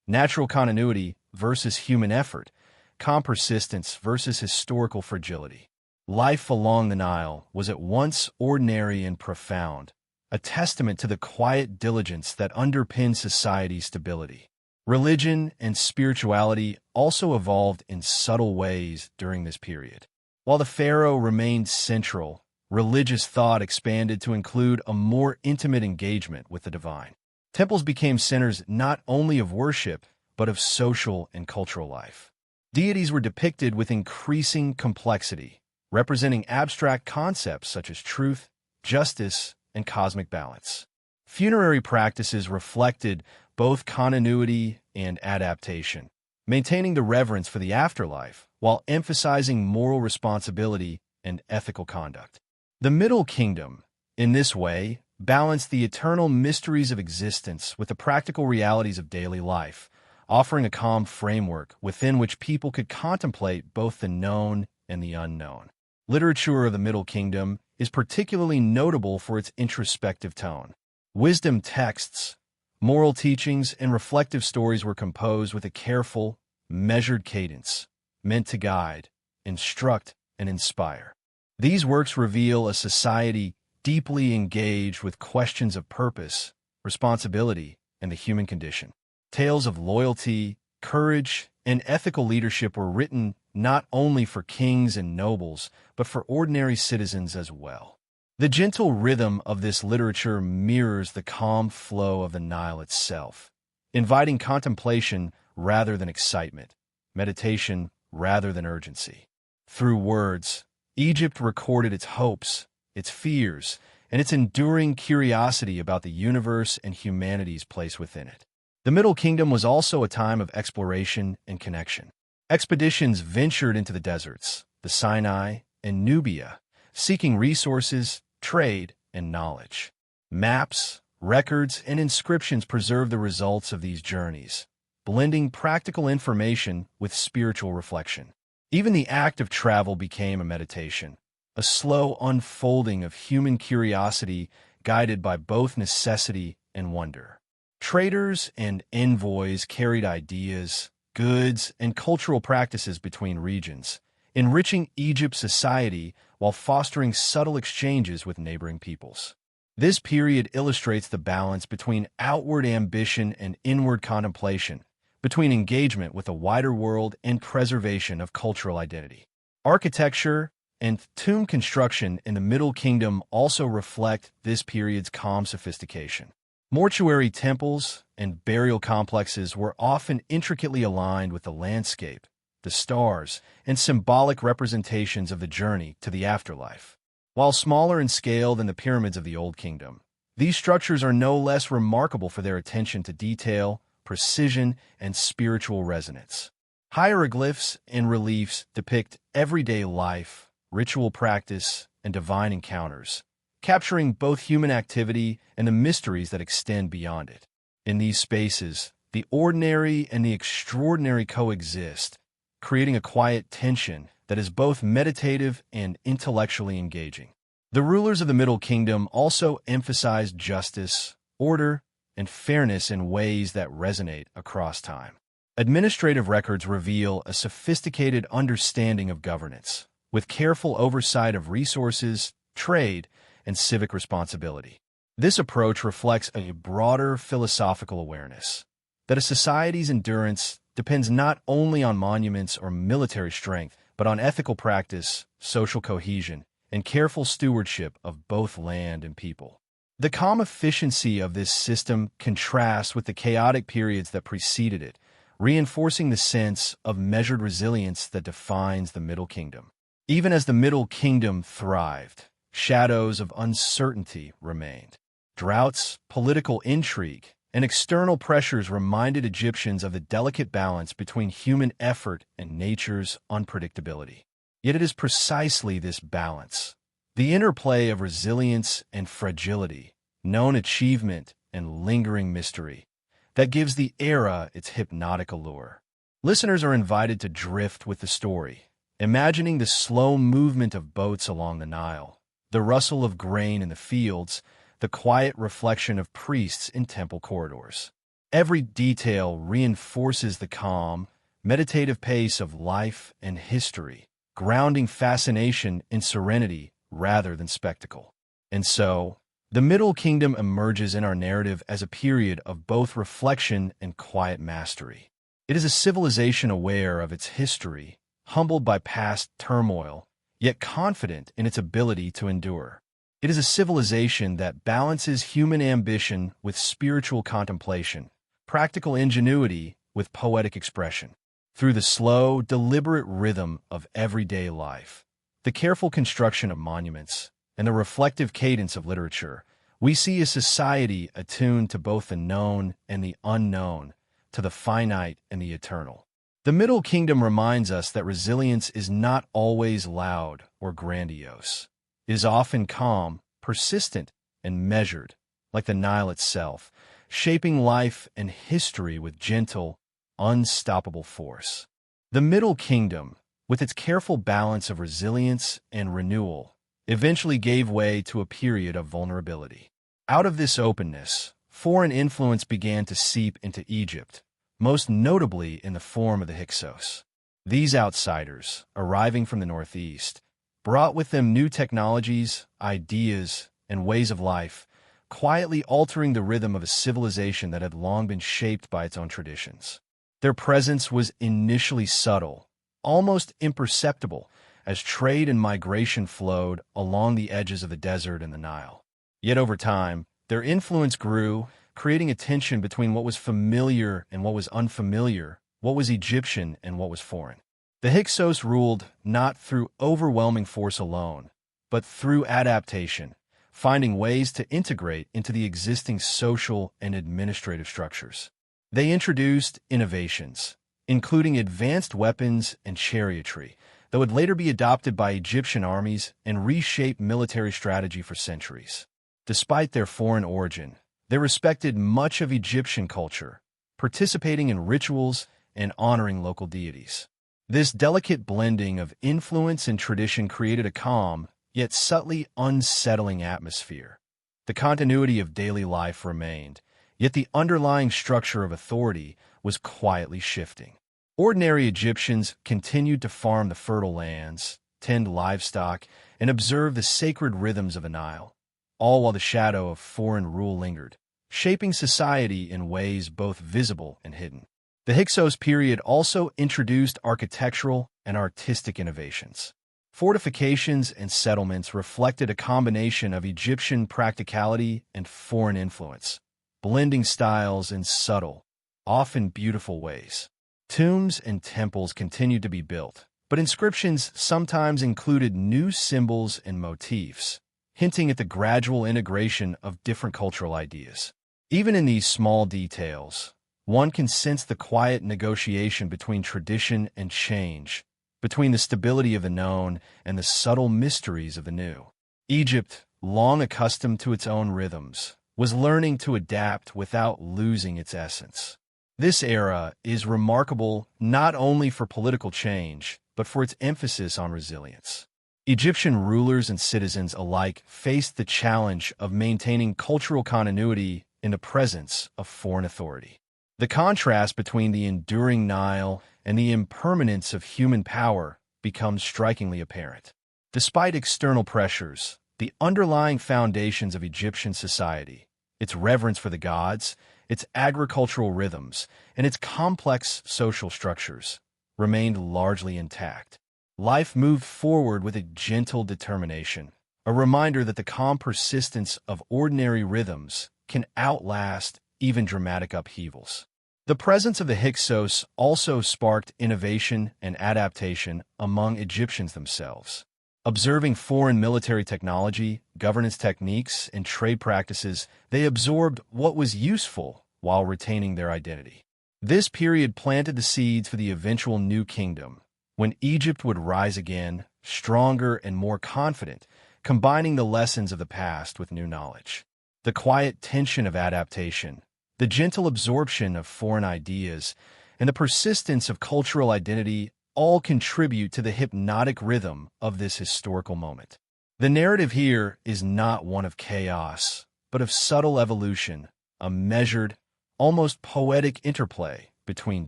Natural continuity versus human effort, calm persistence versus historical fragility. Life along the Nile was at once ordinary and profound, a testament to the quiet diligence that underpinned society's stability. Religion and spirituality also evolved in subtle ways during this period. While the pharaoh remained central, religious thought expanded to include a more intimate engagement with the divine. Temples became centers not only of worship, but of social and cultural life. Deities were depicted with increasing complexity, representing abstract concepts such as truth, justice, and cosmic balance. Funerary practices reflected both continuity and adaptation, maintaining the reverence for the afterlife while emphasizing moral responsibility and ethical conduct. The Middle Kingdom, in this way, balanced the eternal mysteries of existence with the practical realities of daily life, offering a calm framework within which people could contemplate both the known and the unknown. Literature of the Middle Kingdom is particularly notable for its introspective tone. Wisdom texts, moral teachings, and reflective stories were composed with a careful, measured cadence, meant to guide, instruct, and inspire. These works reveal a society deeply engaged with questions of purpose, responsibility, and the human condition. Tales of loyalty, courage, and ethical leadership were written not only for kings and nobles, but for ordinary citizens as well. The gentle rhythm of this literature mirrors the calm flow of the Nile itself, inviting contemplation rather than excitement, meditation rather than urgency. Through words, Egypt recorded its hopes, its fears, and its enduring curiosity about the universe and humanity's place within it. The Middle Kingdom was also a time of exploration and connection. Expeditions ventured into the deserts, the Sinai, and Nubia, seeking resources, trade, and knowledge. Maps, records, and inscriptions preserve the results of these journeys, blending practical information with spiritual reflection. Even the act of travel became a meditation, a slow unfolding of human curiosity guided by both necessity and wonder. Traders and envoys carried ideas, goods, and cultural practices between regions, enriching Egypt's society while fostering subtle exchanges with neighboring peoples. This period illustrates the balance between outward ambition and inward contemplation, between engagement with a wider world and preservation of cultural identity. Architecture and tomb construction in the Middle Kingdom also reflect this period's calm sophistication. Mortuary temples and burial complexes were often intricately aligned with the landscape, the stars, and symbolic representations of the journey to the afterlife. While smaller in scale than the pyramids of the Old Kingdom, these structures are no less remarkable for their attention to detail, precision, and spiritual resonance. Hieroglyphs and reliefs depict everyday life, ritual practice, and divine encounters, capturing both human activity and the mysteries that extend beyond it. In these spaces, the ordinary and the extraordinary coexist, creating a quiet tension that is both meditative and intellectually engaging. The rulers of the Middle Kingdom also emphasized justice, order, and fairness in ways that resonate across time. Administrative records reveal a sophisticated understanding of governance, with careful oversight of resources, trade, and civic responsibility. This approach reflects a broader philosophical awareness that a society's endurance depends not only on monuments or military strength, but on ethical practice, social cohesion, and careful stewardship of both land and people. The calm efficiency of this system contrasts with the chaotic periods that preceded it, reinforcing the sense of measured resilience that defines the Middle Kingdom. Even as the Middle Kingdom thrived, shadows of uncertainty remained. Droughts, political intrigue, and external pressures reminded Egyptians of the delicate balance between human effort and nature's unpredictability. Yet it is precisely this balance, the interplay of resilience and fragility, known achievement and lingering mystery, that gives the era its hypnotic allure. Listeners are invited to drift with the story, imagining the slow movement of boats along the Nile, the rustle of grain in the fields, the quiet reflection of priests in temple corridors. Every detail reinforces the calm, meditative pace of life and history, grounding fascination in serenity rather than spectacle. And so, the Middle Kingdom emerges in our narrative as a period of both reflection and quiet mastery. It is a civilization aware of its history, humbled by past turmoil, yet confident in its ability to endure. It is a civilization that balances human ambition with spiritual contemplation, practical ingenuity with poetic expression. Through the slow, deliberate rhythm of everyday life, the careful construction of monuments, and the reflective cadence of literature, we see a society attuned to both the known and the unknown, to the finite and the eternal. The Middle Kingdom reminds us that resilience is not always loud or grandiose. It is often calm, persistent, and measured, like the Nile itself, shaping life and history with gentle, unstoppable force. The Middle Kingdom, with its careful balance of resilience and renewal, eventually gave way to a period of vulnerability. Out of this openness, foreign influence began to seep into Egypt, most notably in the form of the Hyksos. These outsiders, arriving from the northeast, brought with them new technologies, ideas, and ways of life, quietly altering the rhythm of a civilization that had long been shaped by its own traditions. Their presence was initially subtle, almost imperceptible, as trade and migration flowed along the edges of the desert and the Nile. Yet over time, their influence grew, creating a tension between what was familiar and what was unfamiliar, what was Egyptian and what was foreign. The Hyksos ruled not through overwhelming force alone, but through adaptation, finding ways to integrate into the existing social and administrative structures. They introduced innovations, including advanced weapons and chariotry, that would later be adopted by Egyptian armies and reshape military strategy for centuries. Despite their foreign origin, they respected much of Egyptian culture, participating in rituals and honoring local deities. This delicate blending of influence and tradition created a calm, yet subtly unsettling atmosphere. The continuity of daily life remained, yet the underlying structure of authority was quietly shifting. Ordinary Egyptians continued to farm the fertile lands, tend livestock, and observe the sacred rhythms of the Nile, all while the shadow of foreign rule lingered, shaping society in ways both visible and hidden. The Hyksos period also introduced architectural and artistic innovations. Fortifications and settlements reflected a combination of Egyptian practicality and foreign influence, blending styles in subtle, often beautiful ways. Tombs and temples continued to be built, but inscriptions sometimes included new symbols and motifs, hinting at the gradual integration of different cultural ideas. Even in these small details, one can sense the quiet negotiation between tradition and change, between the stability of the known and the subtle mysteries of the new. Egypt, long accustomed to its own rhythms, was learning to adapt without losing its essence. This era is remarkable not only for political change, but for its emphasis on resilience. Egyptian rulers and citizens alike faced the challenge of maintaining cultural continuity in the presence of foreign authority. The contrast between the enduring Nile and the impermanence of human power becomes strikingly apparent. Despite external pressures, the underlying foundations of Egyptian society, its reverence for the gods, its agricultural rhythms, and its complex social structures, remained largely intact. Life moved forward with a gentle determination, a reminder that the calm persistence of ordinary rhythms can outlast even dramatic upheavals. The presence of the Hyksos also sparked innovation and adaptation among Egyptians themselves. Observing foreign military technology, governance techniques, and trade practices, they absorbed what was useful while retaining their identity. This period planted the seeds for the eventual New Kingdom, when Egypt would rise again, stronger and more confident, combining the lessons of the past with new knowledge. The quiet tension of adaptation, the gentle absorption of foreign ideas, and the persistence of cultural identity all contribute to the hypnotic rhythm of this historical moment. The narrative here is not one of chaos, but of subtle evolution, a measured, almost poetic interplay between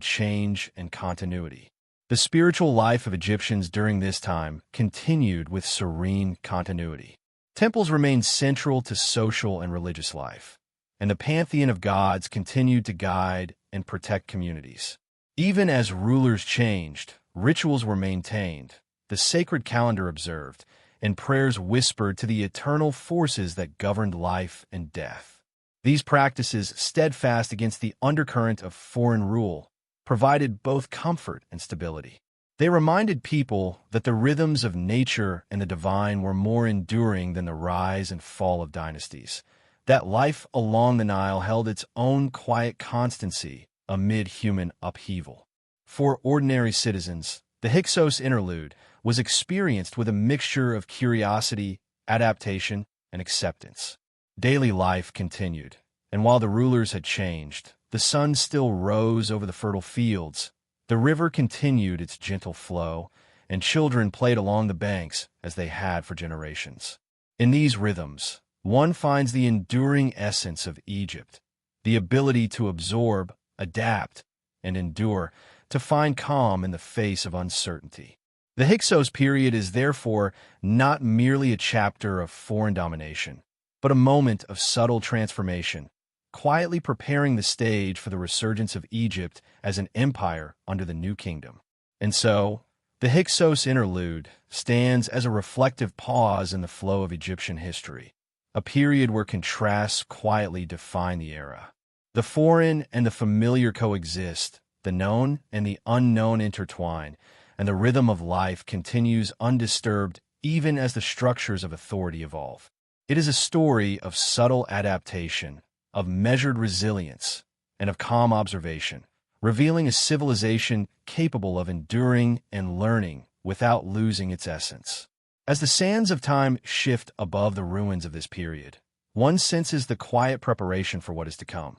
change and continuity. The spiritual life of Egyptians during this time continued with serene continuity. Temples remained central to social and religious life, and the pantheon of gods continued to guide and protect communities. Even as rulers changed, rituals were maintained, the sacred calendar observed, and prayers whispered to the eternal forces that governed life and death. These practices, steadfast against the undercurrent of foreign rule, provided both comfort and stability. They reminded people that the rhythms of nature and the divine were more enduring than the rise and fall of dynasties, that life along the Nile held its own quiet constancy amid human upheaval. For ordinary citizens, the Hyksos interlude was experienced with a mixture of curiosity, adaptation, and acceptance. Daily life continued, and while the rulers had changed, the sun still rose over the fertile fields, the river continued its gentle flow, and children played along the banks as they had for generations. In these rhythms, one finds the enduring essence of Egypt, the ability to absorb, adapt, and endure, to find calm in the face of uncertainty. The Hyksos period is therefore not merely a chapter of foreign domination, but a moment of subtle transformation, quietly preparing the stage for the resurgence of Egypt as an empire under the new kingdom. And so, the Hyksos interlude stands as a reflective pause in the flow of Egyptian history, a period where contrasts quietly define the era. The foreign and the familiar coexist, the known and the unknown intertwine, and the rhythm of life continues undisturbed even as the structures of authority evolve. It is a story of subtle adaptation, of measured resilience, and of calm observation, revealing a civilization capable of enduring and learning without losing its essence. As the sands of time shift above the ruins of this period, one senses the quiet preparation for what is to come.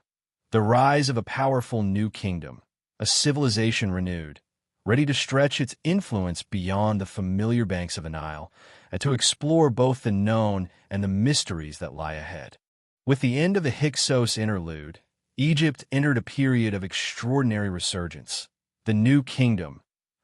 The rise of a powerful new kingdom, a civilization renewed, ready to stretch its influence beyond the familiar banks of the Nile, and to explore both the known and the mysteries that lie ahead. With the end of the Hyksos interlude, Egypt entered a period of extraordinary resurgence, the New Kingdom,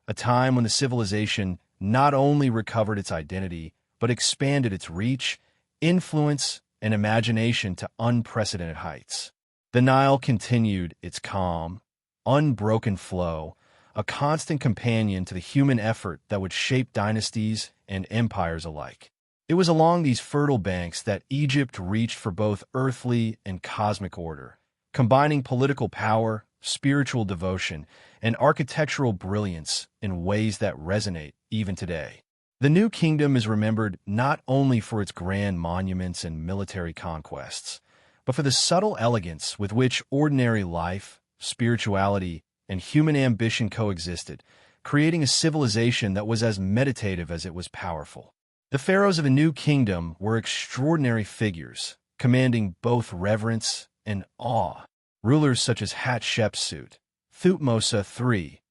a time when the civilization not only recovered its identity, but expanded its reach, influence, and imagination to unprecedented heights. The Nile continued its calm, unbroken flow, a constant companion to the human effort that would shape dynasties and empires alike. It was along these fertile banks that Egypt reached for both earthly and cosmic order, combining political power, spiritual devotion, and architectural brilliance in ways that resonate even today. The New Kingdom is remembered not only for its grand monuments and military conquests, but for the subtle elegance with which ordinary life, spirituality, and human ambition coexisted, creating a civilization that was as meditative as it was powerful. The pharaohs of a new kingdom were extraordinary figures, commanding both reverence and awe. Rulers such as Hatshepsut, Thutmose III,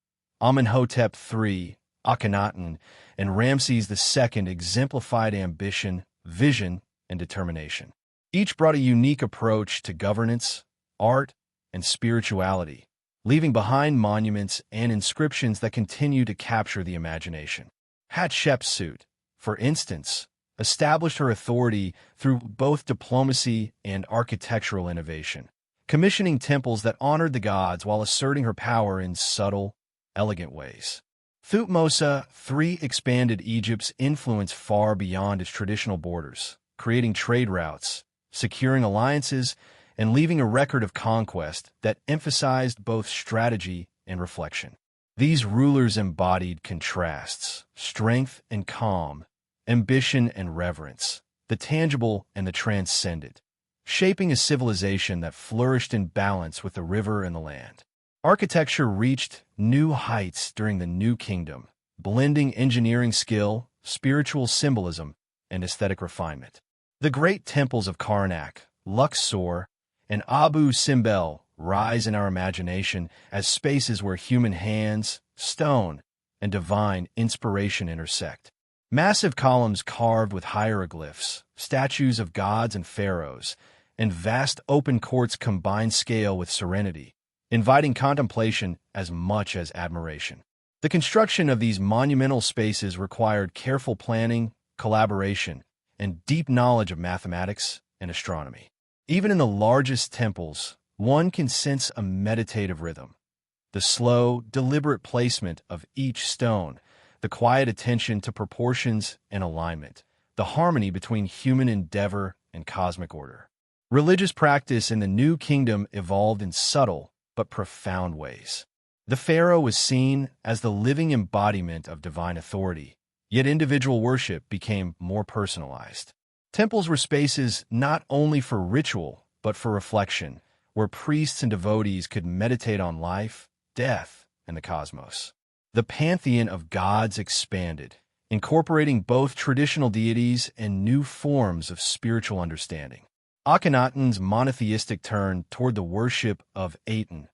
Amenhotep III, Akhenaten, and Ramses II exemplified ambition, vision, and determination. Each brought a unique approach to governance, art, and spirituality, leaving behind monuments and inscriptions that continue to capture the imagination. Hatshepsut, for instance, established her authority through both diplomacy and architectural innovation, commissioning temples that honored the gods while asserting her power in subtle, elegant ways. Thutmose III expanded Egypt's influence far beyond its traditional borders, creating trade routes, securing alliances, and leaving a record of conquest that emphasized both strategy and reflection. These rulers embodied contrasts, strength and calm, ambition and reverence, the tangible and the transcendent, shaping a civilization that flourished in balance with the river and the land. Architecture reached new heights during the New Kingdom, blending engineering skill, spiritual symbolism, and aesthetic refinement. The great temples of Karnak, Luxor, and Abu Simbel rise in our imagination as spaces where human hands, stone, and divine inspiration intersect. Massive columns carved with hieroglyphs, statues of gods and pharaohs, and vast open courts combine scale with serenity, inviting contemplation as much as admiration. The construction of these monumental spaces required careful planning, collaboration, and deep knowledge of mathematics and astronomy. Even in the largest temples, one can sense a meditative rhythm. The slow, deliberate placement of each stone, the quiet attention to proportions and alignment, the harmony between human endeavor and cosmic order. Religious practice in the New Kingdom evolved in subtle but profound ways. The pharaoh was seen as the living embodiment of divine authority, yet individual worship became more personalized. Temples were spaces not only for ritual, but for reflection, where priests and devotees could meditate on life, death, and the cosmos. The pantheon of gods expanded, incorporating both traditional deities and new forms of spiritual understanding. Akhenaten's monotheistic turn toward the worship of Aten,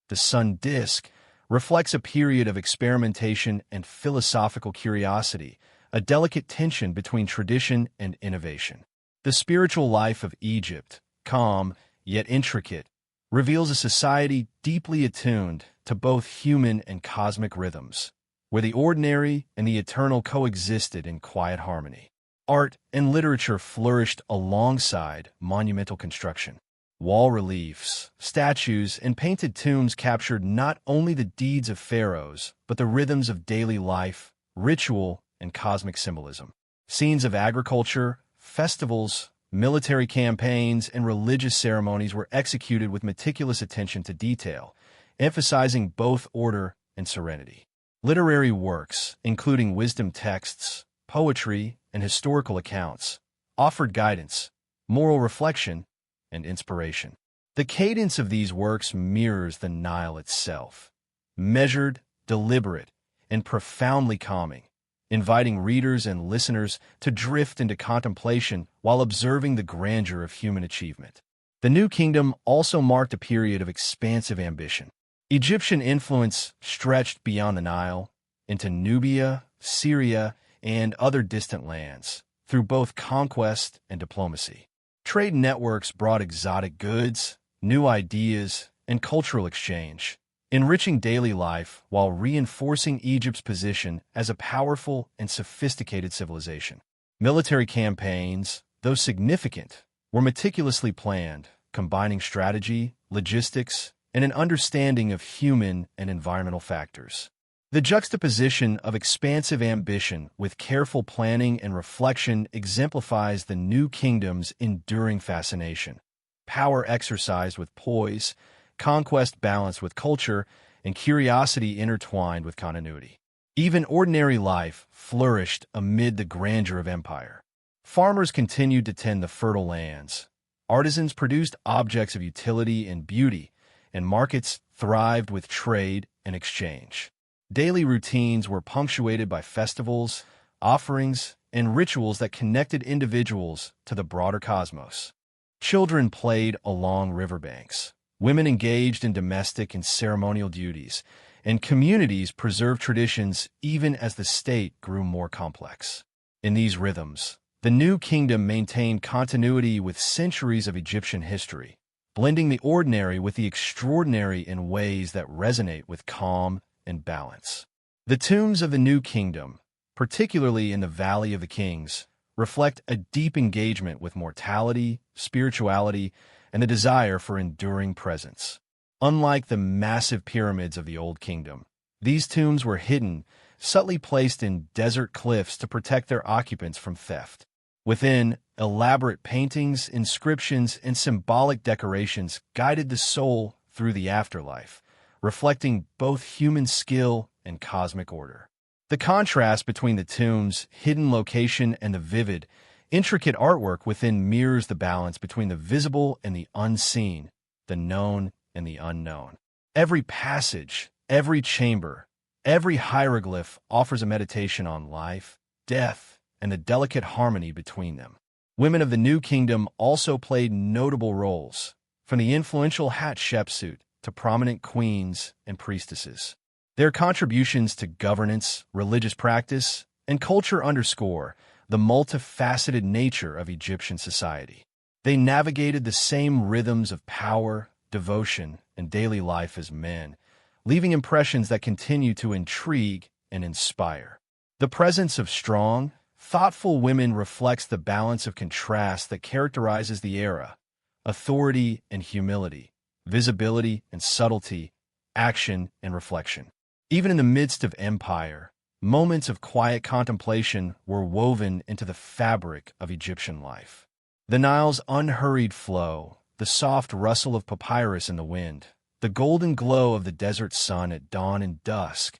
the sun disk, reflects a period of experimentation and philosophical curiosity, a delicate tension between tradition and innovation. The spiritual life of Egypt, calm yet intricate, reveals a society deeply attuned to both human and cosmic rhythms, where the ordinary and the eternal coexisted in quiet harmony. Art and literature flourished alongside monumental construction. Wall reliefs, statues, and painted tombs captured not only the deeds of pharaohs, but the rhythms of daily life, ritual, and cosmic symbolism. Scenes of agriculture, festivals, military campaigns, and religious ceremonies were executed with meticulous attention to detail, emphasizing both order and serenity. Literary works, including wisdom texts, poetry, and historical accounts, offered guidance, moral reflection, and inspiration. The cadence of these works mirrors the Nile itself, measured, deliberate, and profoundly calming, inviting readers and listeners to drift into contemplation while observing the grandeur of human achievement. The New Kingdom also marked a period of expansive ambition. Egyptian influence stretched beyond the Nile into Nubia, Syria, and other distant lands through both conquest and diplomacy. Trade networks brought exotic goods, new ideas, and cultural exchange, enriching daily life while reinforcing Egypt's position as a powerful and sophisticated civilization. Military campaigns, though significant, were meticulously planned, combining strategy, logistics, and an understanding of human and environmental factors. The juxtaposition of expansive ambition with careful planning and reflection exemplifies the New Kingdom's enduring fascination. Power exercised with poise, conquest balanced with culture, and curiosity intertwined with continuity. Even ordinary life flourished amid the grandeur of empire. Farmers continued to tend the fertile lands. Artisans produced objects of utility and beauty, and markets thrived with trade and exchange. Daily routines were punctuated by festivals, offerings, and rituals that connected individuals to the broader cosmos. Children played along riverbanks. Women engaged in domestic and ceremonial duties, and communities preserved traditions even as the state grew more complex. In these rhythms, the New Kingdom maintained continuity with centuries of Egyptian history, blending the ordinary with the extraordinary in ways that resonate with calm and balance. The tombs of the New Kingdom, particularly in the Valley of the Kings, reflect a deep engagement with mortality, spirituality, and the desire for enduring presence. Unlike the massive pyramids of the Old Kingdom, these tombs were hidden, subtly placed in desert cliffs to protect their occupants from theft. Within, elaborate paintings, inscriptions, and symbolic decorations guided the soul through the afterlife, reflecting both human skill and cosmic order. The contrast between the tomb's hidden location and the vivid, intricate artwork within mirrors the balance between the visible and the unseen, the known and the unknown. Every passage, every chamber, every hieroglyph offers a meditation on life, death, and the delicate harmony between them. Women of the New Kingdom also played notable roles, from the influential Hatshepsut to prominent queens and priestesses. Their contributions to governance, religious practice, and culture underscore the multifaceted nature of Egyptian society. They navigated the same rhythms of power, devotion, and daily life as men, leaving impressions that continue to intrigue and inspire. The presence of strong, thoughtful women reflects the balance of contrast that characterizes the era: authority and humility, visibility and subtlety, action and reflection. Even in the midst of empire, moments of quiet contemplation were woven into the fabric of Egyptian life. The Nile's unhurried flow, the soft rustle of papyrus in the wind, the golden glow of the desert sun at dawn and dusk,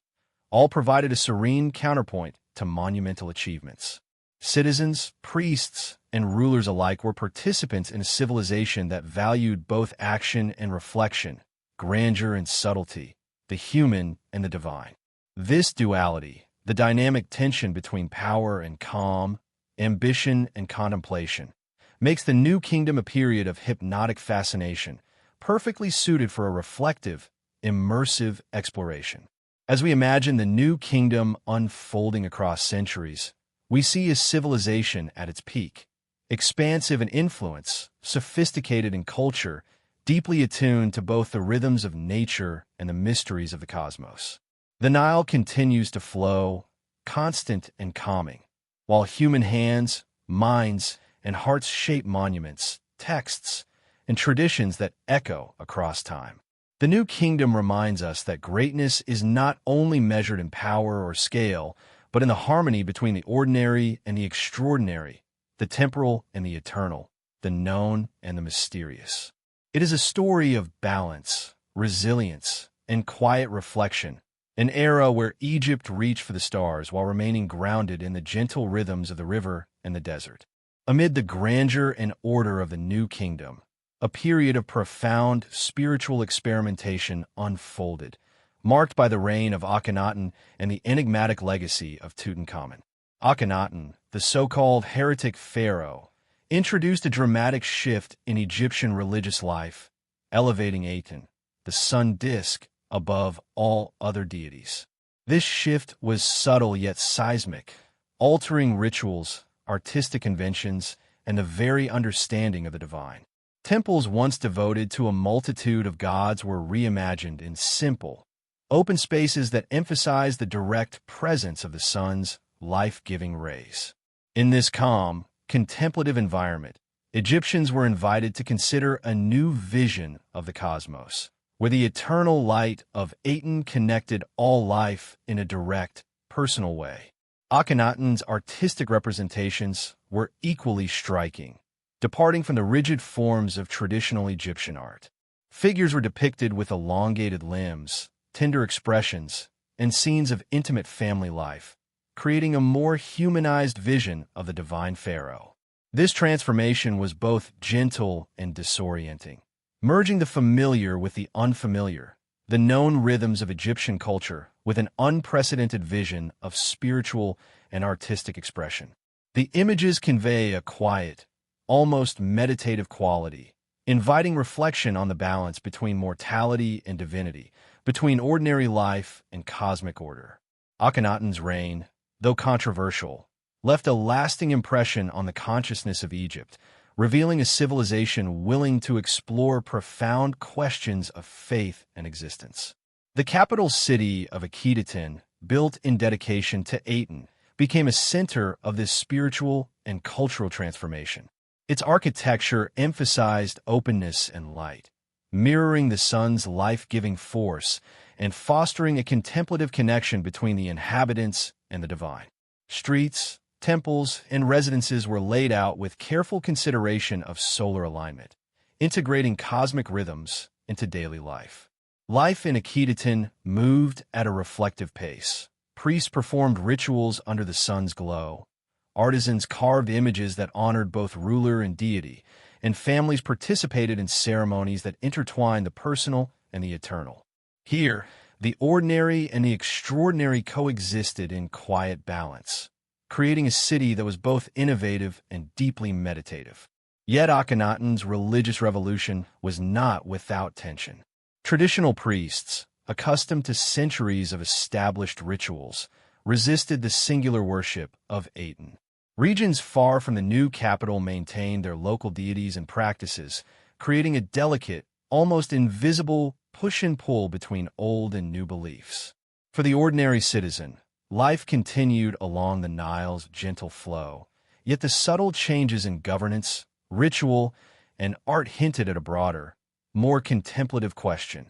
all provided a serene counterpoint to monumental achievements. Citizens, priests, and rulers alike were participants in a civilization that valued both action and reflection, grandeur and subtlety, the human and the divine. This duality, the dynamic tension between power and calm, ambition and contemplation, makes the New Kingdom a period of hypnotic fascination, perfectly suited for a reflective, immersive exploration. As we imagine the New Kingdom unfolding across centuries, we see a civilization at its peak, expansive in influence, sophisticated in culture, deeply attuned to both the rhythms of nature and the mysteries of the cosmos. The Nile continues to flow, constant and calming, while human hands, minds, and hearts shape monuments, texts, and traditions that echo across time. The New Kingdom reminds us that greatness is not only measured in power or scale, but in the harmony between the ordinary and the extraordinary, the temporal and the eternal, the known and the mysterious. It is a story of balance, resilience, and quiet reflection, an era where Egypt reached for the stars while remaining grounded in the gentle rhythms of the river and the desert. Amid the grandeur and order of the New Kingdom, a period of profound spiritual experimentation unfolded, marked by the reign of Akhenaten and the enigmatic legacy of Tutankhamun. Akhenaten, the so-called heretic pharaoh, introduced a dramatic shift in Egyptian religious life, elevating Aten, the sun disk, above all other deities. This shift was subtle yet seismic, altering rituals, artistic conventions, and the very understanding of the divine. Temples once devoted to a multitude of gods were reimagined in simple, open spaces that emphasized the direct presence of the sun's life-giving rays. In this calm, contemplative environment, Egyptians were invited to consider a new vision of the cosmos, where the eternal light of Aten connected all life in a direct, personal way. Akhenaten's artistic representations were equally striking, departing from the rigid forms of traditional Egyptian art. Figures were depicted with elongated limbs, tender expressions, and scenes of intimate family life, creating a more humanized vision of the divine pharaoh. This transformation was both gentle and disorienting, merging the familiar with the unfamiliar, the known rhythms of Egyptian culture with an unprecedented vision of spiritual and artistic expression. The images convey a quiet, almost meditative quality, inviting reflection on the balance between mortality and divinity, between ordinary life and cosmic order. Akhenaten's reign, though controversial, left a lasting impression on the consciousness of Egypt, revealing a civilization willing to explore profound questions of faith and existence. The capital city of Akhenaten, built in dedication to Aten, became a center of this spiritual and cultural transformation. Its architecture emphasized openness and light, mirroring the sun's life-giving force and fostering a contemplative connection between the inhabitants and the divine. Streets, temples, and residences were laid out with careful consideration of solar alignment, integrating cosmic rhythms into daily life. Life in Akhenaten moved at a reflective pace. Priests performed rituals under the sun's glow. Artisans carved images that honored both ruler and deity, and families participated in ceremonies that intertwined the personal and the eternal. Here, the ordinary and the extraordinary coexisted in quiet balance, creating a city that was both innovative and deeply meditative. Yet Akhenaten's religious revolution was not without tension. Traditional priests, accustomed to centuries of established rituals, resisted the singular worship of Aten. Regions far from the new capital maintained their local deities and practices, creating a delicate, almost invisible push and pull between old and new beliefs. For the ordinary citizen, life continued along the Nile's gentle flow, yet the subtle changes in governance, ritual, and art hinted at a broader, more contemplative question: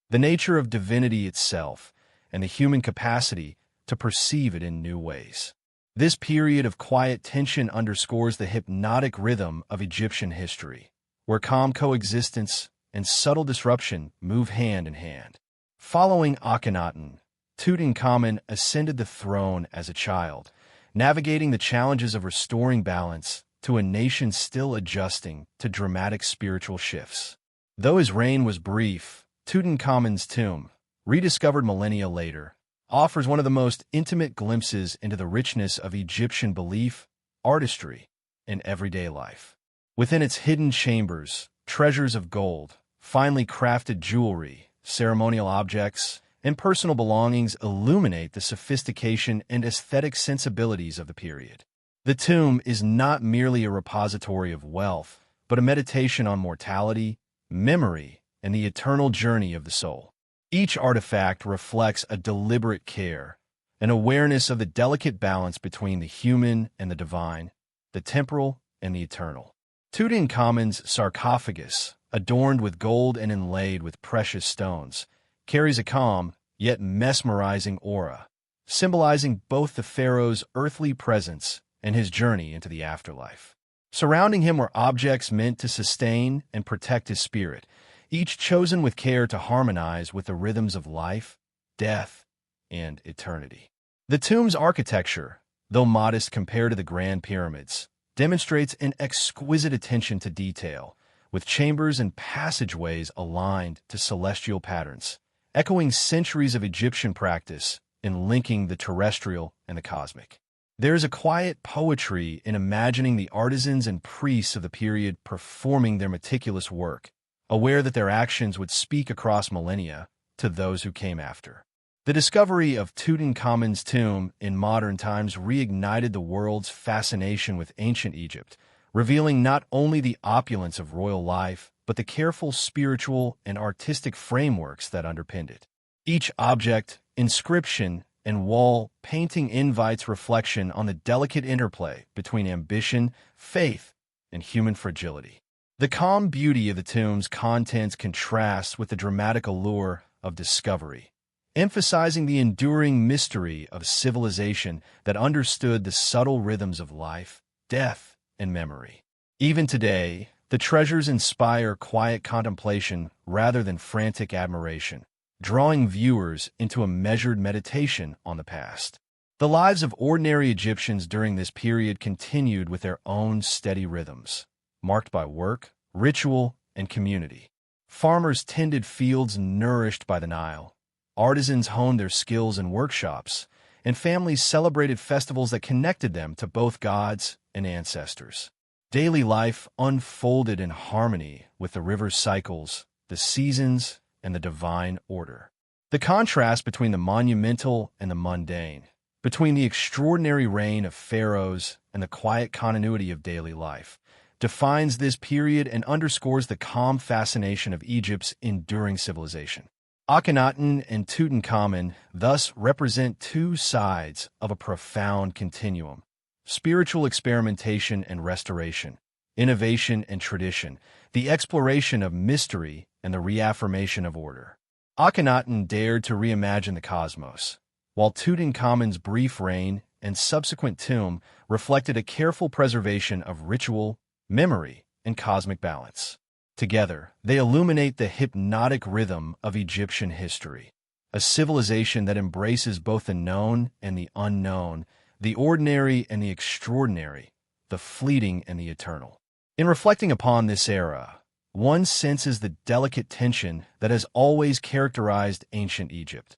the nature of divinity itself and the human capacity to perceive it in new ways. This period of quiet tension underscores the hypnotic rhythm of Egyptian history, where calm coexistence and subtle disruption move hand in hand. Following Akhenaten, Tutankhamun ascended the throne as a child, navigating the challenges of restoring balance to a nation still adjusting to dramatic spiritual shifts. Though his reign was brief, Tutankhamun's tomb, rediscovered millennia later, offers one of the most intimate glimpses into the richness of Egyptian belief, artistry, and everyday life. Within its hidden chambers, treasures of gold, finely crafted jewelry, ceremonial objects, and personal belongings illuminate the sophistication and aesthetic sensibilities of the period. The tomb is not merely a repository of wealth, but a meditation on mortality, memory, and the eternal journey of the soul. Each artifact reflects a deliberate care, an awareness of the delicate balance between the human and the divine, the temporal and the eternal. Tutankhamun's sarcophagus, adorned with gold and inlaid with precious stones, carries a calm, yet mesmerizing aura, symbolizing both the pharaoh's earthly presence and his journey into the afterlife. Surrounding him were objects meant to sustain and protect his spirit, each chosen with care to harmonize with the rhythms of life, death, and eternity. The tomb's architecture, though modest compared to the Grand Pyramids, demonstrates an exquisite attention to detail, with chambers and passageways aligned to celestial patterns, echoing centuries of Egyptian practice in linking the terrestrial and the cosmic. There is a quiet poetry in imagining the artisans and priests of the period performing their meticulous work, aware that their actions would speak across millennia to those who came after. The discovery of Tutankhamun's tomb in modern times reignited the world's fascination with ancient Egypt, revealing not only the opulence of royal life, but the careful spiritual and artistic frameworks that underpinned it. Each object, inscription, and wall painting invites reflection on the delicate interplay between ambition, faith, and human fragility. The calm beauty of the tomb's contents contrasts with the dramatic allure of discovery, emphasizing the enduring mystery of civilization that understood the subtle rhythms of life, death, and memory. Even today, the treasures inspire quiet contemplation rather than frantic admiration, drawing viewers into a measured meditation on the past. The lives of ordinary Egyptians during this period continued with their own steady rhythms, marked by work, ritual, and community. Farmers tended fields nourished by the Nile. Artisans honed their skills in workshops, and families celebrated festivals that connected them to both gods and ancestors. Daily life unfolded in harmony with the river's cycles, the seasons, and the divine order. The contrast between the monumental and the mundane, between the extraordinary reign of pharaohs and the quiet continuity of daily life, defines this period and underscores the calm fascination of Egypt's enduring civilization. Akhenaten and Tutankhamun thus represent two sides of a profound continuum: spiritual experimentation and restoration, innovation and tradition, the exploration of mystery and the reaffirmation of order. Akhenaten dared to reimagine the cosmos, while Tutankhamun's brief reign and subsequent tomb reflected a careful preservation of ritual, memory, and cosmic balance. Together, they illuminate the hypnotic rhythm of Egyptian history, a civilization that embraces both the known and the unknown, the ordinary and the extraordinary, the fleeting and the eternal. In reflecting upon this era, one senses the delicate tension that has always characterized ancient Egypt.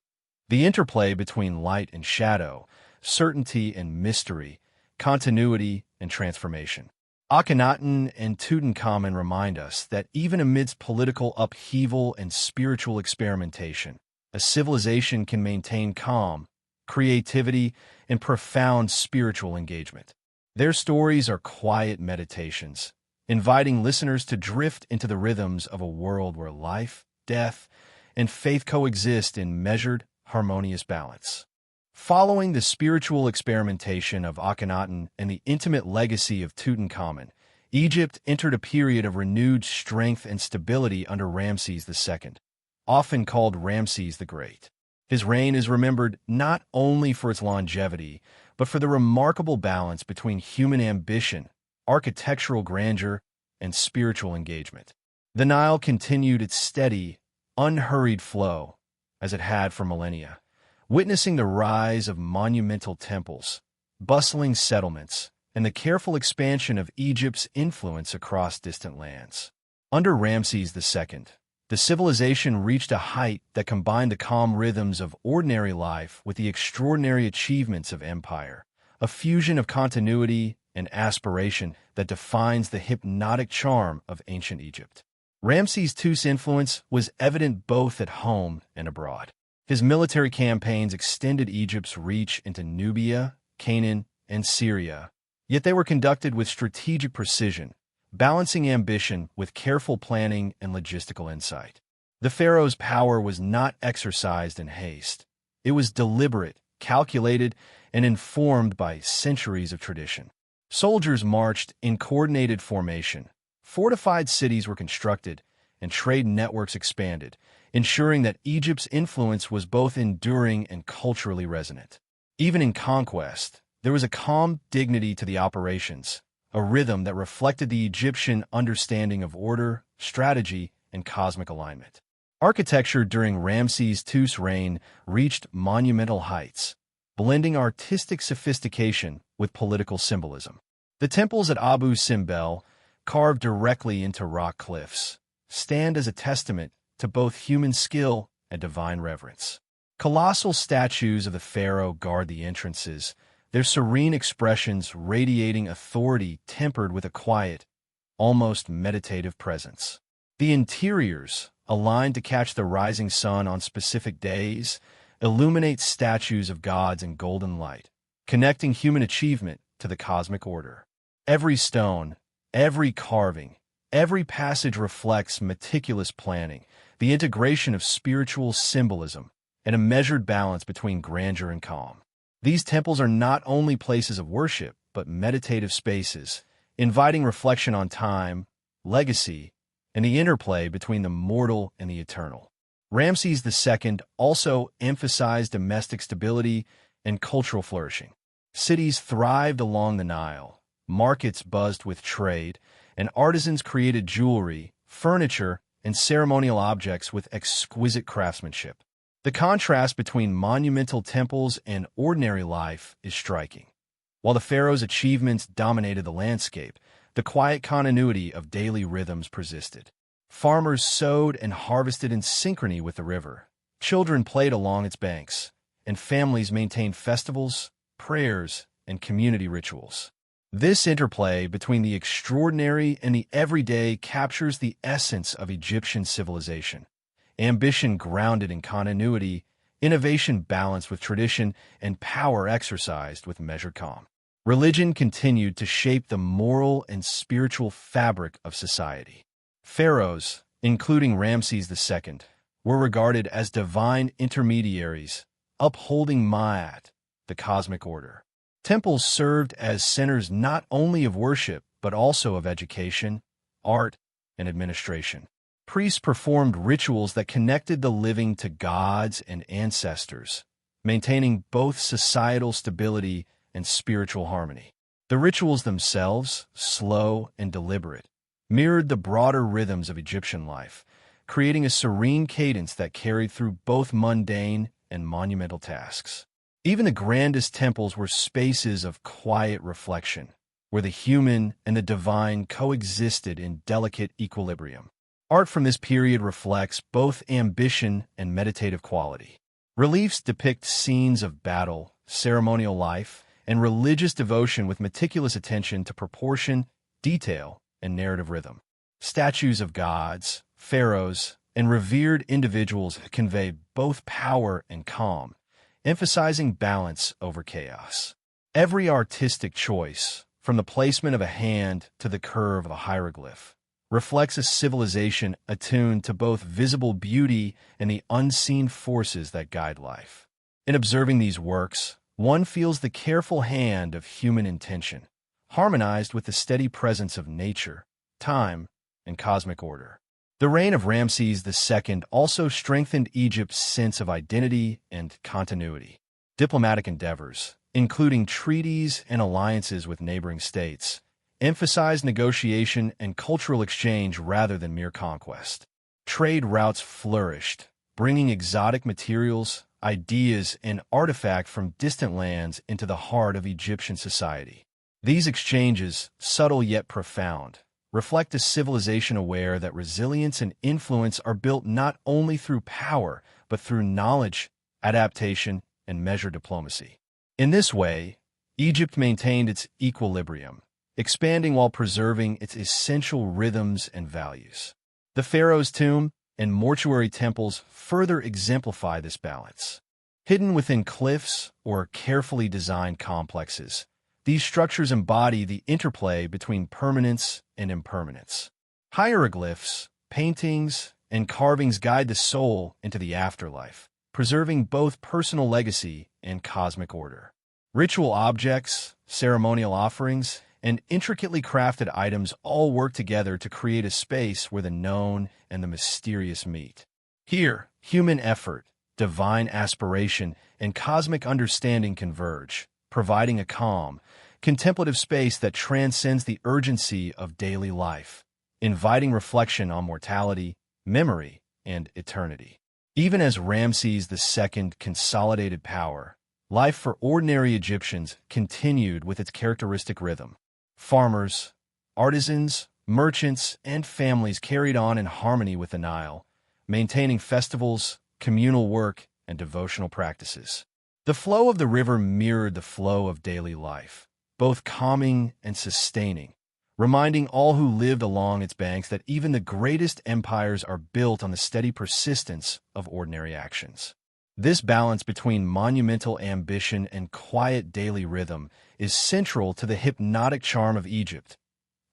The interplay between light and shadow, certainty and mystery, continuity and transformation. Akhenaten and Tutankhamun remind us that even amidst political upheaval and spiritual experimentation, a civilization can maintain calm, creativity, and profound spiritual engagement. Their stories are quiet meditations, inviting listeners to drift into the rhythms of a world where life, death, and faith coexist in measured, harmonious balance. Following the spiritual experimentation of Akhenaten and the intimate legacy of Tutankhamun, Egypt entered a period of renewed strength and stability under Ramses II, often called Ramses the Great. His reign is remembered not only for its longevity, but for the remarkable balance between human ambition, architectural grandeur, and spiritual engagement. The Nile continued its steady, unhurried flow, as it had for millennia, witnessing the rise of monumental temples, bustling settlements, and the careful expansion of Egypt's influence across distant lands. Under Ramses II, the civilization reached a height that combined the calm rhythms of ordinary life with the extraordinary achievements of empire, a fusion of continuity and aspiration that defines the hypnotic charm of ancient Egypt. Ramses II's influence was evident both at home and abroad. His military campaigns extended Egypt's reach into Nubia, Canaan, and Syria, yet they were conducted with strategic precision, balancing ambition with careful planning and logistical insight. The pharaoh's power was not exercised in haste. It was deliberate, calculated, and informed by centuries of tradition. Soldiers marched in coordinated formation, fortified cities were constructed, and trade networks expanded, ensuring that Egypt's influence was both enduring and culturally resonant. Even in conquest, there was a calm dignity to the operations, a rhythm that reflected the Egyptian understanding of order, strategy, and cosmic alignment. Architecture during Ramses II's reign reached monumental heights, blending artistic sophistication with political symbolism. The temples at Abu Simbel, carved directly into rock cliffs, stand as a testament to both human skill and divine reverence. Colossal statues of the pharaoh guard the entrances, their serene expressions radiating authority tempered with a quiet, almost meditative presence. The interiors, aligned to catch the rising sun on specific days, illuminate statues of gods in golden light, connecting human achievement to the cosmic order. Every stone, every carving, every passage reflects meticulous planning, the integration of spiritual symbolism, and a measured balance between grandeur and calm. These temples are not only places of worship, but meditative spaces, inviting reflection on time, legacy, and the interplay between the mortal and the eternal. Ramses II also emphasized domestic stability and cultural flourishing. Cities thrived along the Nile, markets buzzed with trade, and artisans created jewelry, furniture, and ceremonial objects with exquisite craftsmanship. The contrast between monumental temples and ordinary life is striking. While the pharaoh's achievements dominated the landscape, the quiet continuity of daily rhythms persisted. Farmers sowed and harvested in synchrony with the river. Children played along its banks, and families maintained festivals, prayers, and community rituals. This interplay between the extraordinary and the everyday captures the essence of Egyptian civilization. Ambition grounded in continuity, innovation balanced with tradition, and power exercised with measured calm. Religion continued to shape the moral and spiritual fabric of society. Pharaohs, including Ramses II, were regarded as divine intermediaries, upholding Ma'at, the cosmic order. Temples served as centers not only of worship, but also of education, art, and administration. Priests performed rituals that connected the living to gods and ancestors, maintaining both societal stability and spiritual harmony. The rituals themselves, slow and deliberate, mirrored the broader rhythms of Egyptian life, creating a serene cadence that carried through both mundane and monumental tasks. Even the grandest temples were spaces of quiet reflection, where the human and the divine coexisted in delicate equilibrium. Art from this period reflects both ambition and meditative quality. Reliefs depict scenes of battle, ceremonial life, and religious devotion with meticulous attention to proportion, detail, and narrative rhythm. Statues of gods, pharaohs, and revered individuals convey both power and calm, emphasizing balance over chaos. Every artistic choice, from the placement of a hand to the curve of a hieroglyph, reflects a civilization attuned to both visible beauty and the unseen forces that guide life. In observing these works, one feels the careful hand of human intention, harmonized with the steady presence of nature, time, and cosmic order. The reign of Ramses II also strengthened Egypt's sense of identity and continuity. Diplomatic endeavors, including treaties and alliances with neighboring states, emphasized negotiation and cultural exchange rather than mere conquest. Trade routes flourished, bringing exotic materials, ideas, and artifacts from distant lands into the heart of Egyptian society. These exchanges, subtle yet profound, reflect a civilization aware that resilience and influence are built not only through power, but through knowledge, adaptation, and measured diplomacy. In this way, Egypt maintained its equilibrium, expanding while preserving its essential rhythms and values. The pharaoh's tomb and mortuary temples further exemplify this balance. Hidden within cliffs or carefully designed complexes, these structures embody the interplay between permanence and impermanence. Hieroglyphs, paintings, and carvings guide the soul into the afterlife, preserving both personal legacy and cosmic order. Ritual objects, ceremonial offerings, and intricately crafted items all work together to create a space where the known and the mysterious meet. Here, human effort, divine aspiration, and cosmic understanding converge, providing a calm, contemplative space that transcends the urgency of daily life, inviting reflection on mortality, memory, and eternity. Even as Ramses II consolidated power, life for ordinary Egyptians continued with its characteristic rhythm. Farmers, artisans, merchants, and families carried on in harmony with the Nile, maintaining festivals, communal work, and devotional practices. The flow of the river mirrored the flow of daily life, both calming and sustaining, reminding all who lived along its banks that even the greatest empires are built on the steady persistence of ordinary actions. This balance between monumental ambition and quiet daily rhythm is central to the hypnotic charm of Egypt,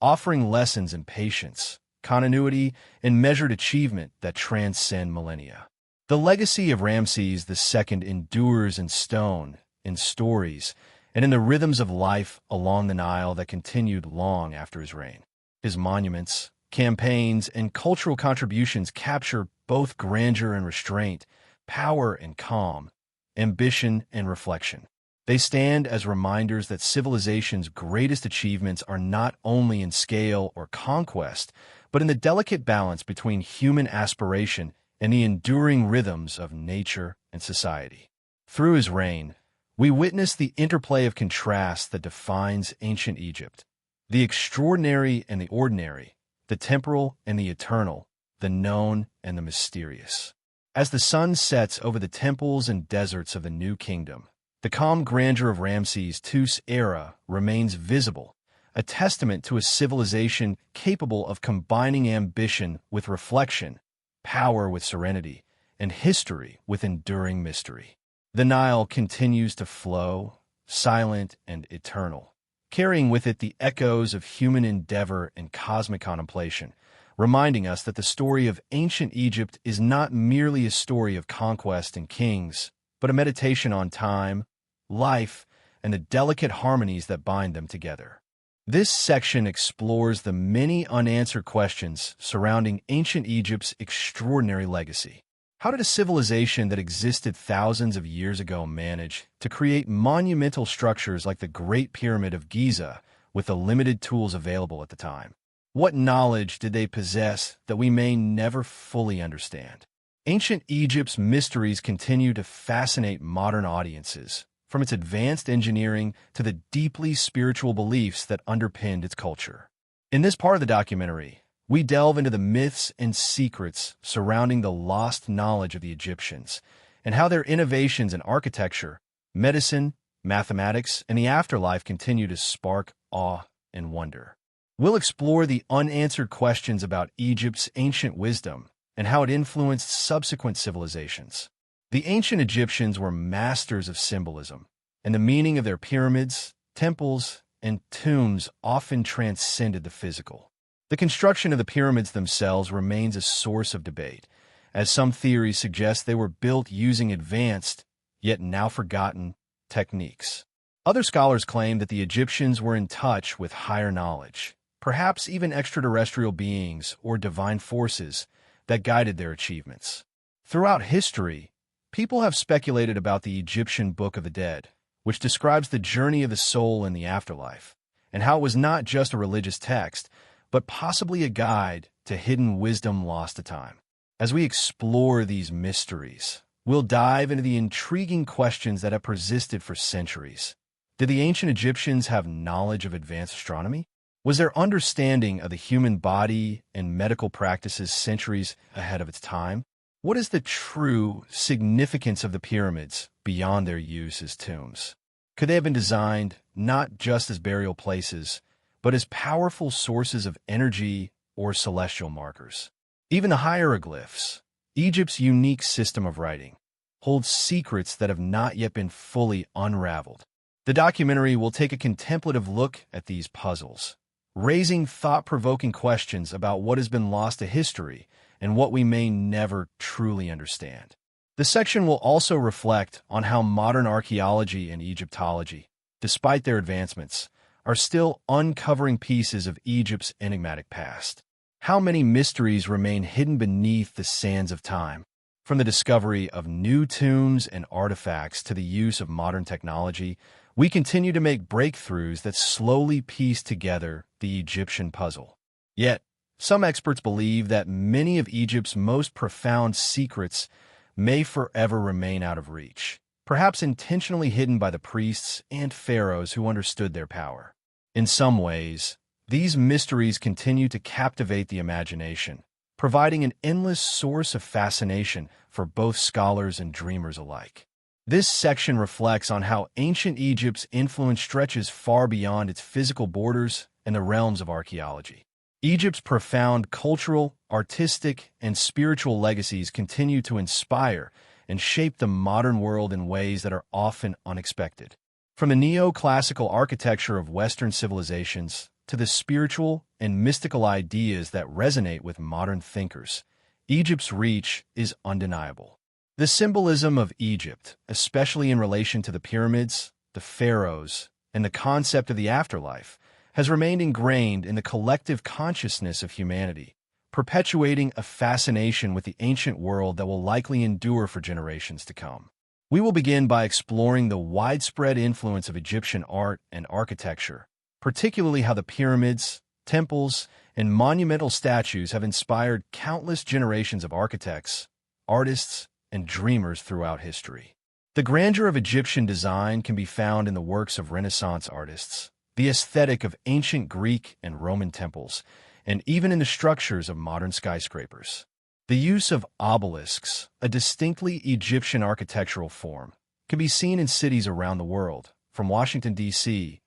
offering lessons in patience, continuity, and measured achievement that transcend millennia. The legacy of Ramses II endures in stone, in stories, and in the rhythms of life along the Nile that continued long after his reign. His monuments, campaigns, and cultural contributions capture both grandeur and restraint, power and calm, ambition and reflection. They stand as reminders that civilization's greatest achievements are not only in scale or conquest, but in the delicate balance between human aspiration and the enduring rhythms of nature and society. Through his reign, we witness the interplay of contrast that defines ancient Egypt. The extraordinary and the ordinary, the temporal and the eternal, the known and the mysterious. As the sun sets over the temples and deserts of the New Kingdom, the calm grandeur of Ramses II's era remains visible, a testament to a civilization capable of combining ambition with reflection, power with serenity, and history with enduring mystery. The Nile continues to flow, silent and eternal, carrying with it the echoes of human endeavor and cosmic contemplation, reminding us that the story of ancient Egypt is not merely a story of conquest and kings, but a meditation on time, life, and the delicate harmonies that bind them together. This section explores the many unanswered questions surrounding ancient Egypt's extraordinary legacy. How did a civilization that existed thousands of years ago manage to create monumental structures like the Great Pyramid of Giza with the limited tools available at the time? What knowledge did they possess that we may never fully understand? Ancient Egypt's mysteries continue to fascinate modern audiences, from its advanced engineering to the deeply spiritual beliefs that underpinned its culture. In this part of the documentary, we delve into the myths and secrets surrounding the lost knowledge of the Egyptians and how their innovations in architecture, medicine, mathematics, and the afterlife continue to spark awe and wonder. We'll explore the unanswered questions about Egypt's ancient wisdom and how it influenced subsequent civilizations. The ancient Egyptians were masters of symbolism, and the meaning of their pyramids, temples, and tombs often transcended the physical. The construction of the pyramids themselves remains a source of debate, as some theories suggest they were built using advanced, yet now forgotten, techniques. Other scholars claim that the Egyptians were in touch with higher knowledge, perhaps even extraterrestrial beings or divine forces that guided their achievements. Throughout history, people have speculated about the Egyptian Book of the Dead, which describes the journey of the soul in the afterlife, and how it was not just a religious text, but possibly a guide to hidden wisdom lost to time. As we explore these mysteries, we'll dive into the intriguing questions that have persisted for centuries. Did the ancient Egyptians have knowledge of advanced astronomy? Was their understanding of the human body and medical practices centuries ahead of its time? What is the true significance of the pyramids beyond their use as tombs? Could they have been designed not just as burial places, but as powerful sources of energy or celestial markers. Even the hieroglyphs, Egypt's unique system of writing, holds secrets that have not yet been fully unraveled. The documentary will take a contemplative look at these puzzles, raising thought-provoking questions about what has been lost to history and what we may never truly understand. The section will also reflect on how modern archaeology and Egyptology, despite their advancements, are still uncovering pieces of Egypt's enigmatic past. How many mysteries remain hidden beneath the sands of time? From the discovery of new tombs and artifacts to the use of modern technology, we continue to make breakthroughs that slowly piece together the Egyptian puzzle. Yet, some experts believe that many of Egypt's most profound secrets may forever remain out of reach, perhaps intentionally hidden by the priests and pharaohs who understood their power. In some ways, these mysteries continue to captivate the imagination, providing an endless source of fascination for both scholars and dreamers alike. This section reflects on how ancient Egypt's influence stretches far beyond its physical borders and the realms of archaeology. Egypt's profound cultural, artistic, and spiritual legacies continue to inspire and shape the modern world in ways that are often unexpected. From the neoclassical architecture of Western civilizations to the spiritual and mystical ideas that resonate with modern thinkers, Egypt's reach is undeniable. The symbolism of Egypt, especially in relation to the pyramids, the pharaohs, and the concept of the afterlife, has remained ingrained in the collective consciousness of humanity, perpetuating a fascination with the ancient world that will likely endure for generations to come. We will begin by exploring the widespread influence of Egyptian art and architecture, particularly how the pyramids, temples, and monumental statues have inspired countless generations of architects, artists, and dreamers throughout history. The grandeur of Egyptian design can be found in the works of Renaissance artists, the aesthetic of ancient Greek and Roman temples, and even in the structures of modern skyscrapers. The use of obelisks, a distinctly Egyptian architectural form, can be seen in cities around the world, from Washington, D.C.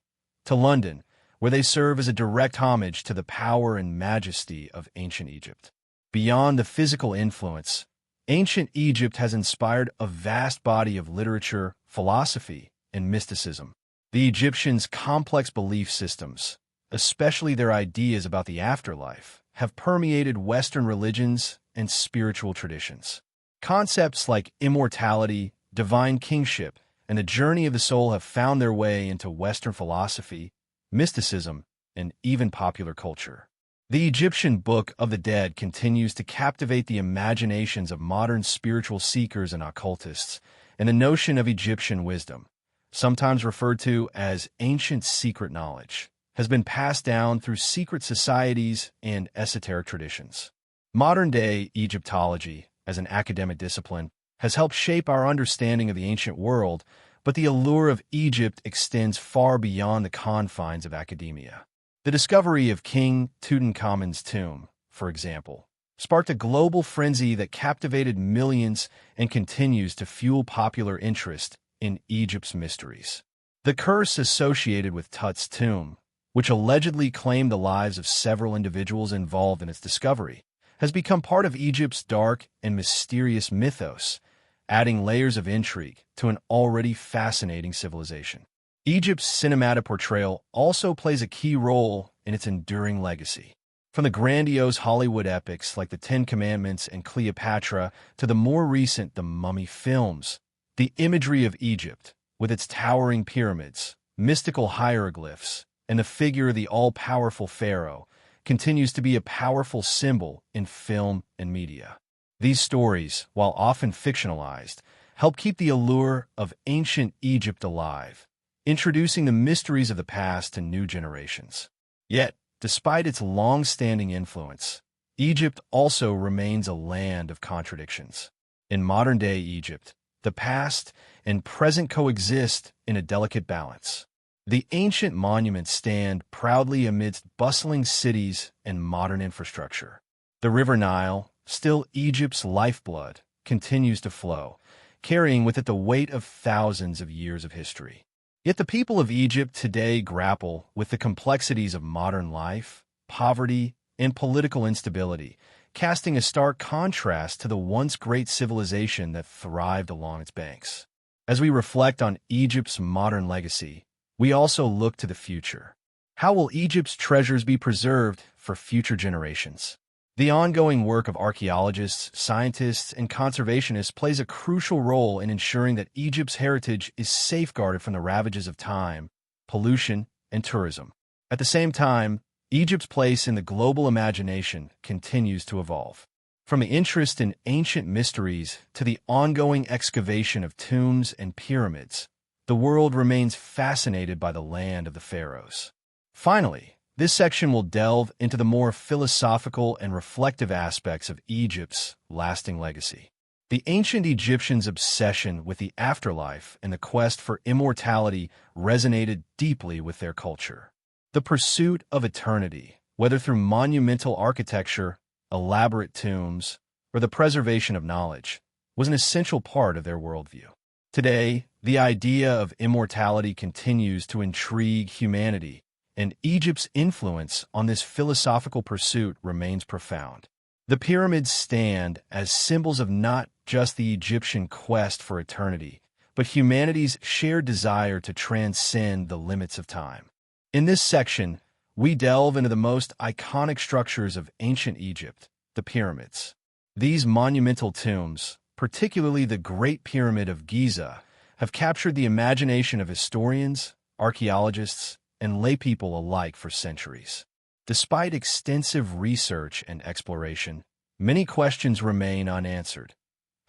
to London, where they serve as a direct homage to the power and majesty of ancient Egypt. Beyond the physical influence, ancient Egypt has inspired a vast body of literature, philosophy, and mysticism. The Egyptians' complex belief systems, especially their ideas about the afterlife, have permeated Western religions and spiritual traditions. Concepts like immortality, divine kingship, and the journey of the soul have found their way into Western philosophy, mysticism, and even popular culture. The Egyptian Book of the Dead continues to captivate the imaginations of modern spiritual seekers and occultists, and the notion of Egyptian wisdom, sometimes referred to as ancient secret knowledge, has been passed down through secret societies and esoteric traditions. Modern-day Egyptology, as an academic discipline, has helped shape our understanding of the ancient world, but the allure of Egypt extends far beyond the confines of academia. The discovery of King Tutankhamun's tomb, for example, sparked a global frenzy that captivated millions and continues to fuel popular interest in Egypt's mysteries. The curse associated with Tut's tomb, which allegedly claimed the lives of several individuals involved in its discovery, has become part of Egypt's dark and mysterious mythos, adding layers of intrigue to an already fascinating civilization. Egypt's cinematic portrayal also plays a key role in its enduring legacy. From the grandiose Hollywood epics like The Ten Commandments and Cleopatra to the more recent The Mummy films, the imagery of Egypt, with its towering pyramids, mystical hieroglyphs, and the figure of the all-powerful pharaoh, continues to be a powerful symbol in film and media. These stories, while often fictionalized, help keep the allure of ancient Egypt alive, introducing the mysteries of the past to new generations. Yet, despite its long-standing influence, Egypt also remains a land of contradictions. In modern-day Egypt, the past and present coexist in a delicate balance. The ancient monuments stand proudly amidst bustling cities and modern infrastructure. The River Nile, still Egypt's lifeblood, continues to flow, carrying with it the weight of thousands of years of history. Yet the people of Egypt today grapple with the complexities of modern life, poverty, and political instability, casting a stark contrast to the once great civilization that thrived along its banks. As we reflect on Egypt's modern legacy, we also look to the future. How will Egypt's treasures be preserved for future generations? The ongoing work of archaeologists, scientists, and conservationists plays a crucial role in ensuring that Egypt's heritage is safeguarded from the ravages of time, pollution, and tourism. At the same time, Egypt's place in the global imagination continues to evolve. From the interest in ancient mysteries to the ongoing excavation of tombs and pyramids, the world remains fascinated by the land of the pharaohs. Finally, this section will delve into the more philosophical and reflective aspects of Egypt's lasting legacy. The ancient Egyptians' obsession with the afterlife and the quest for immortality resonated deeply with their culture. The pursuit of eternity, whether through monumental architecture, elaborate tombs, or the preservation of knowledge, was an essential part of their worldview. Today, the idea of immortality continues to intrigue humanity, and Egypt's influence on this philosophical pursuit remains profound. The pyramids stand as symbols of not just the Egyptian quest for eternity, but humanity's shared desire to transcend the limits of time. In this section, we delve into the most iconic structures of ancient Egypt, the pyramids. These monumental tombs, particularly the Great Pyramid of Giza, have captured the imagination of historians, archaeologists, and laypeople alike for centuries. Despite extensive research and exploration, many questions remain unanswered.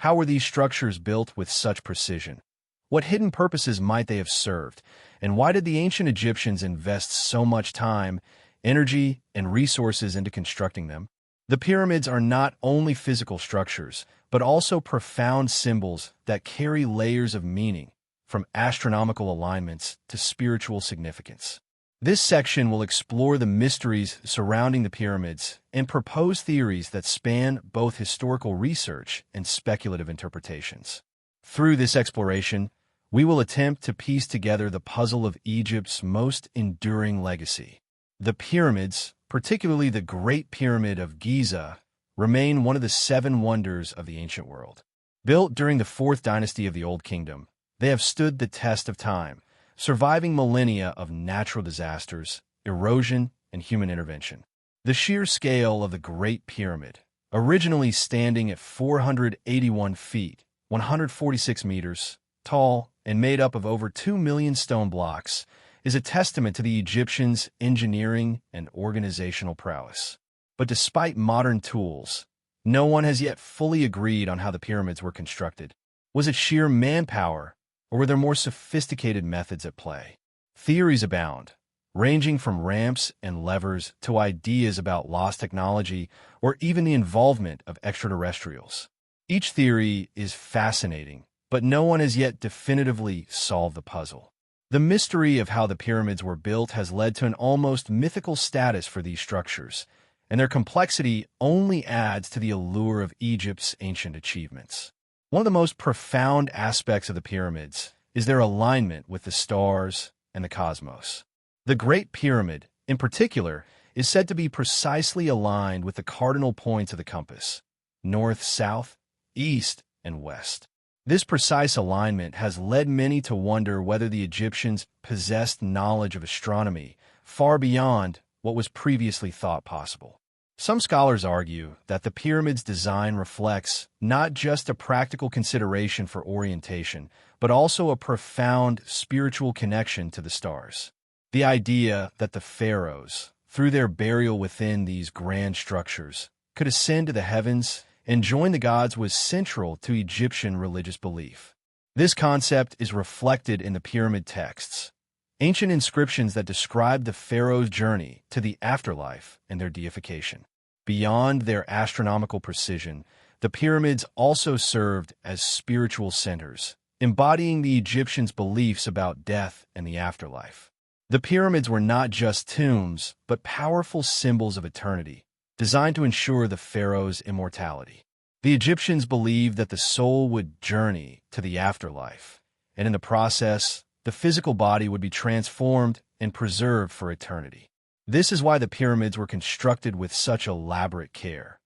How were these structures built with such precision? What hidden purposes might they have served? And why did the ancient Egyptians invest so much time, energy, and resources into constructing them? The pyramids are not only physical structures, but also profound symbols that carry layers of meaning, from astronomical alignments to spiritual significance. This section will explore the mysteries surrounding the pyramids and propose theories that span both historical research and speculative interpretations. Through this exploration, we will attempt to piece together the puzzle of Egypt's most enduring legacy. The pyramids, particularly the Great Pyramid of Giza, remain one of the seven wonders of the ancient world. Built during the 4th dynasty of the Old Kingdom, they have stood the test of time, surviving millennia of natural disasters, erosion, and human intervention. The sheer scale of the Great Pyramid, originally standing at 481 feet, 146 meters, tall, and made up of over 2 million stone blocks, is a testament to the Egyptians' engineering and organizational prowess. But despite modern tools, no one has yet fully agreed on how the pyramids were constructed. Was it sheer manpower, or were there more sophisticated methods at play? Theories abound, ranging from ramps and levers to ideas about lost technology or even the involvement of extraterrestrials. Each theory is fascinating, but no one has yet definitively solved the puzzle. The mystery of how the pyramids were built has led to an almost mythical status for these structures, and their complexity only adds to the allure of Egypt's ancient achievements. One of the most profound aspects of the pyramids is their alignment with the stars and the cosmos. The Great Pyramid, in particular, is said to be precisely aligned with the cardinal points of the compass: north, south, east, and west. This precise alignment has led many to wonder whether the Egyptians possessed knowledge of astronomy far beyond what was previously thought possible. Some scholars argue that the pyramid's design reflects not just a practical consideration for orientation, but also a profound spiritual connection to the stars. The idea that the pharaohs, through their burial within these grand structures, could ascend to the heavens and join the gods was central to Egyptian religious belief. This concept is reflected in the pyramid texts, ancient inscriptions that describe the pharaoh's journey to the afterlife and their deification. Beyond their astronomical precision, the pyramids also served as spiritual centers, embodying the Egyptians' beliefs about death and the afterlife. The pyramids were not just tombs, but powerful symbols of eternity, designed to ensure the pharaoh's immortality. The Egyptians believed that the soul would journey to the afterlife, and in the process, the physical body would be transformed and preserved for eternity. This is why the pyramids were constructed with such elaborate care.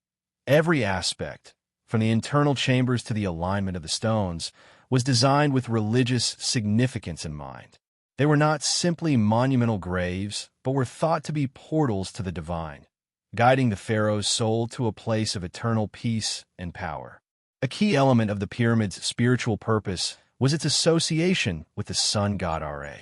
Every aspect, from the internal chambers to the alignment of the stones, was designed with religious significance in mind. They were not simply monumental graves, but were thought to be portals to the divine, guiding the pharaoh's soul to a place of eternal peace and power. A key element of the pyramid's spiritual purpose was its association with the sun god Ra.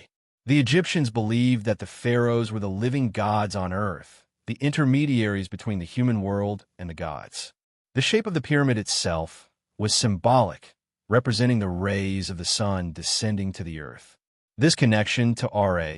The Egyptians believed that the pharaohs were the living gods on earth, the intermediaries between the human world and the gods. The shape of the pyramid itself was symbolic, representing the rays of the sun descending to the earth. This connection to Ra,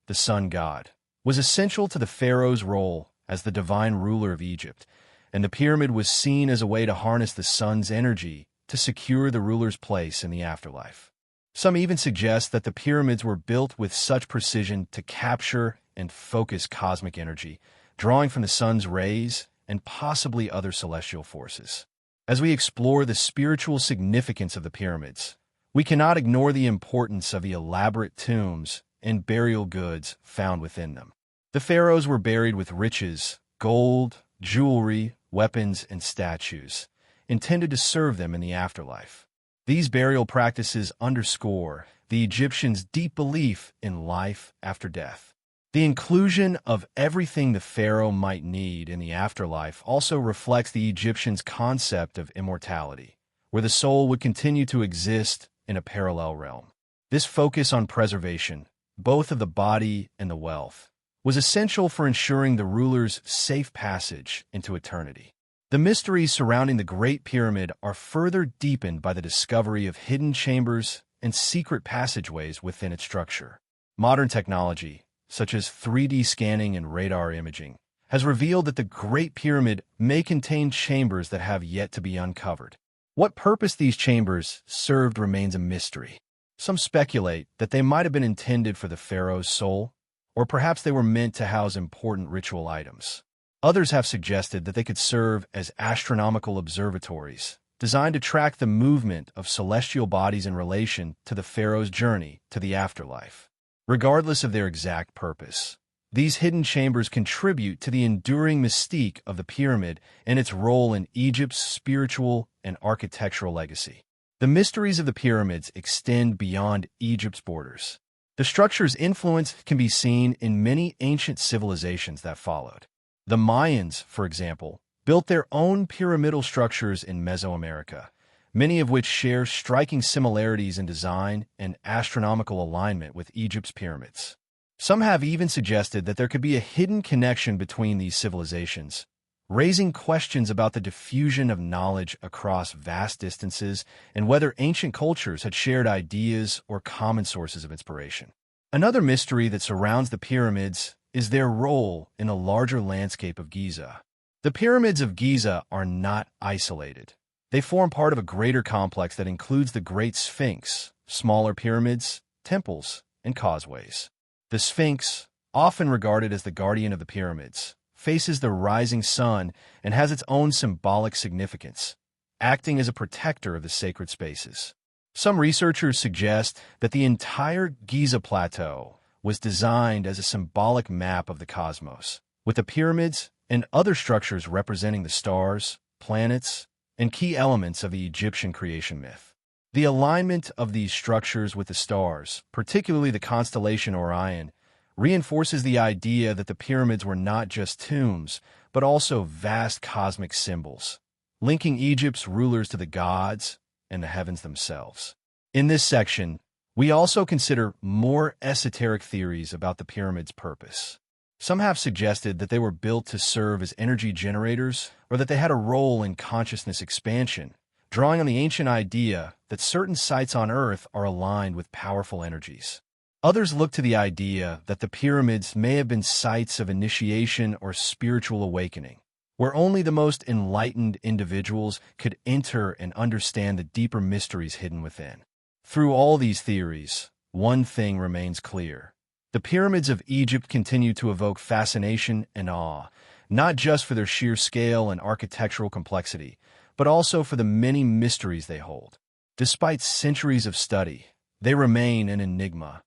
the sun god, was essential to the pharaoh's role as the divine ruler of Egypt, and the pyramid was seen as a way to harness the sun's energy to secure the ruler's place in the afterlife. Some even suggest that the pyramids were built with such precision to capture and focus cosmic energy, drawing from the sun's rays and possibly other celestial forces. As we explore the spiritual significance of the pyramids, we cannot ignore the importance of the elaborate tombs and burial goods found within them. The pharaohs were buried with riches, gold, jewelry, weapons, and statues, intended to serve them in the afterlife. These burial practices underscore the Egyptians' deep belief in life after death. The inclusion of everything the pharaoh might need in the afterlife also reflects the Egyptians' concept of immortality, where the soul would continue to exist in a parallel realm. This focus on preservation, both of the body and the wealth, was essential for ensuring the ruler's safe passage into eternity. The mysteries surrounding the Great Pyramid are further deepened by the discovery of hidden chambers and secret passageways within its structure. Modern technology, such as 3D scanning and radar imaging, has revealed that the Great Pyramid may contain chambers that have yet to be uncovered. What purpose these chambers served remains a mystery. Some speculate that they might have been intended for the pharaoh's soul, or perhaps they were meant to house important ritual items. Others have suggested that they could serve as astronomical observatories, designed to track the movement of celestial bodies in relation to the pharaoh's journey to the afterlife. Regardless of their exact purpose, these hidden chambers contribute to the enduring mystique of the pyramid and its role in Egypt's spiritual and architectural legacy. The mysteries of the pyramids extend beyond Egypt's borders. The structure's influence can be seen in many ancient civilizations that followed. The Mayans, for example, built their own pyramidal structures in Mesoamerica, many of which share striking similarities in design and astronomical alignment with Egypt's pyramids. Some have even suggested that there could be a hidden connection between these civilizations, raising questions about the diffusion of knowledge across vast distances and whether ancient cultures had shared ideas or common sources of inspiration. Another mystery that surrounds the pyramids is their role in the larger landscape of Giza. The pyramids of Giza are not isolated. They form part of a greater complex that includes the Great Sphinx, smaller pyramids, temples, and causeways. The Sphinx, often regarded as the guardian of the pyramids, faces the rising sun and has its own symbolic significance, acting as a protector of the sacred spaces. Some researchers suggest that the entire Giza Plateau was designed as a symbolic map of the cosmos, with the pyramids and other structures representing the stars, planets, and key elements of the Egyptian creation myth. The alignment of these structures with the stars, particularly the constellation Orion, reinforces the idea that the pyramids were not just tombs, but also vast cosmic symbols, linking Egypt's rulers to the gods and the heavens themselves. In this section, we also consider more esoteric theories about the pyramid's purpose. Some have suggested that they were built to serve as energy generators or that they had a role in consciousness expansion, drawing on the ancient idea that certain sites on Earth are aligned with powerful energies. Others look to the idea that the pyramids may have been sites of initiation or spiritual awakening, where only the most enlightened individuals could enter and understand the deeper mysteries hidden within. Through all these theories, one thing remains clear. The pyramids of Egypt continue to evoke fascination and awe, not just for their sheer scale and architectural complexity, but also for the many mysteries they hold. Despite centuries of study, they remain an enigma,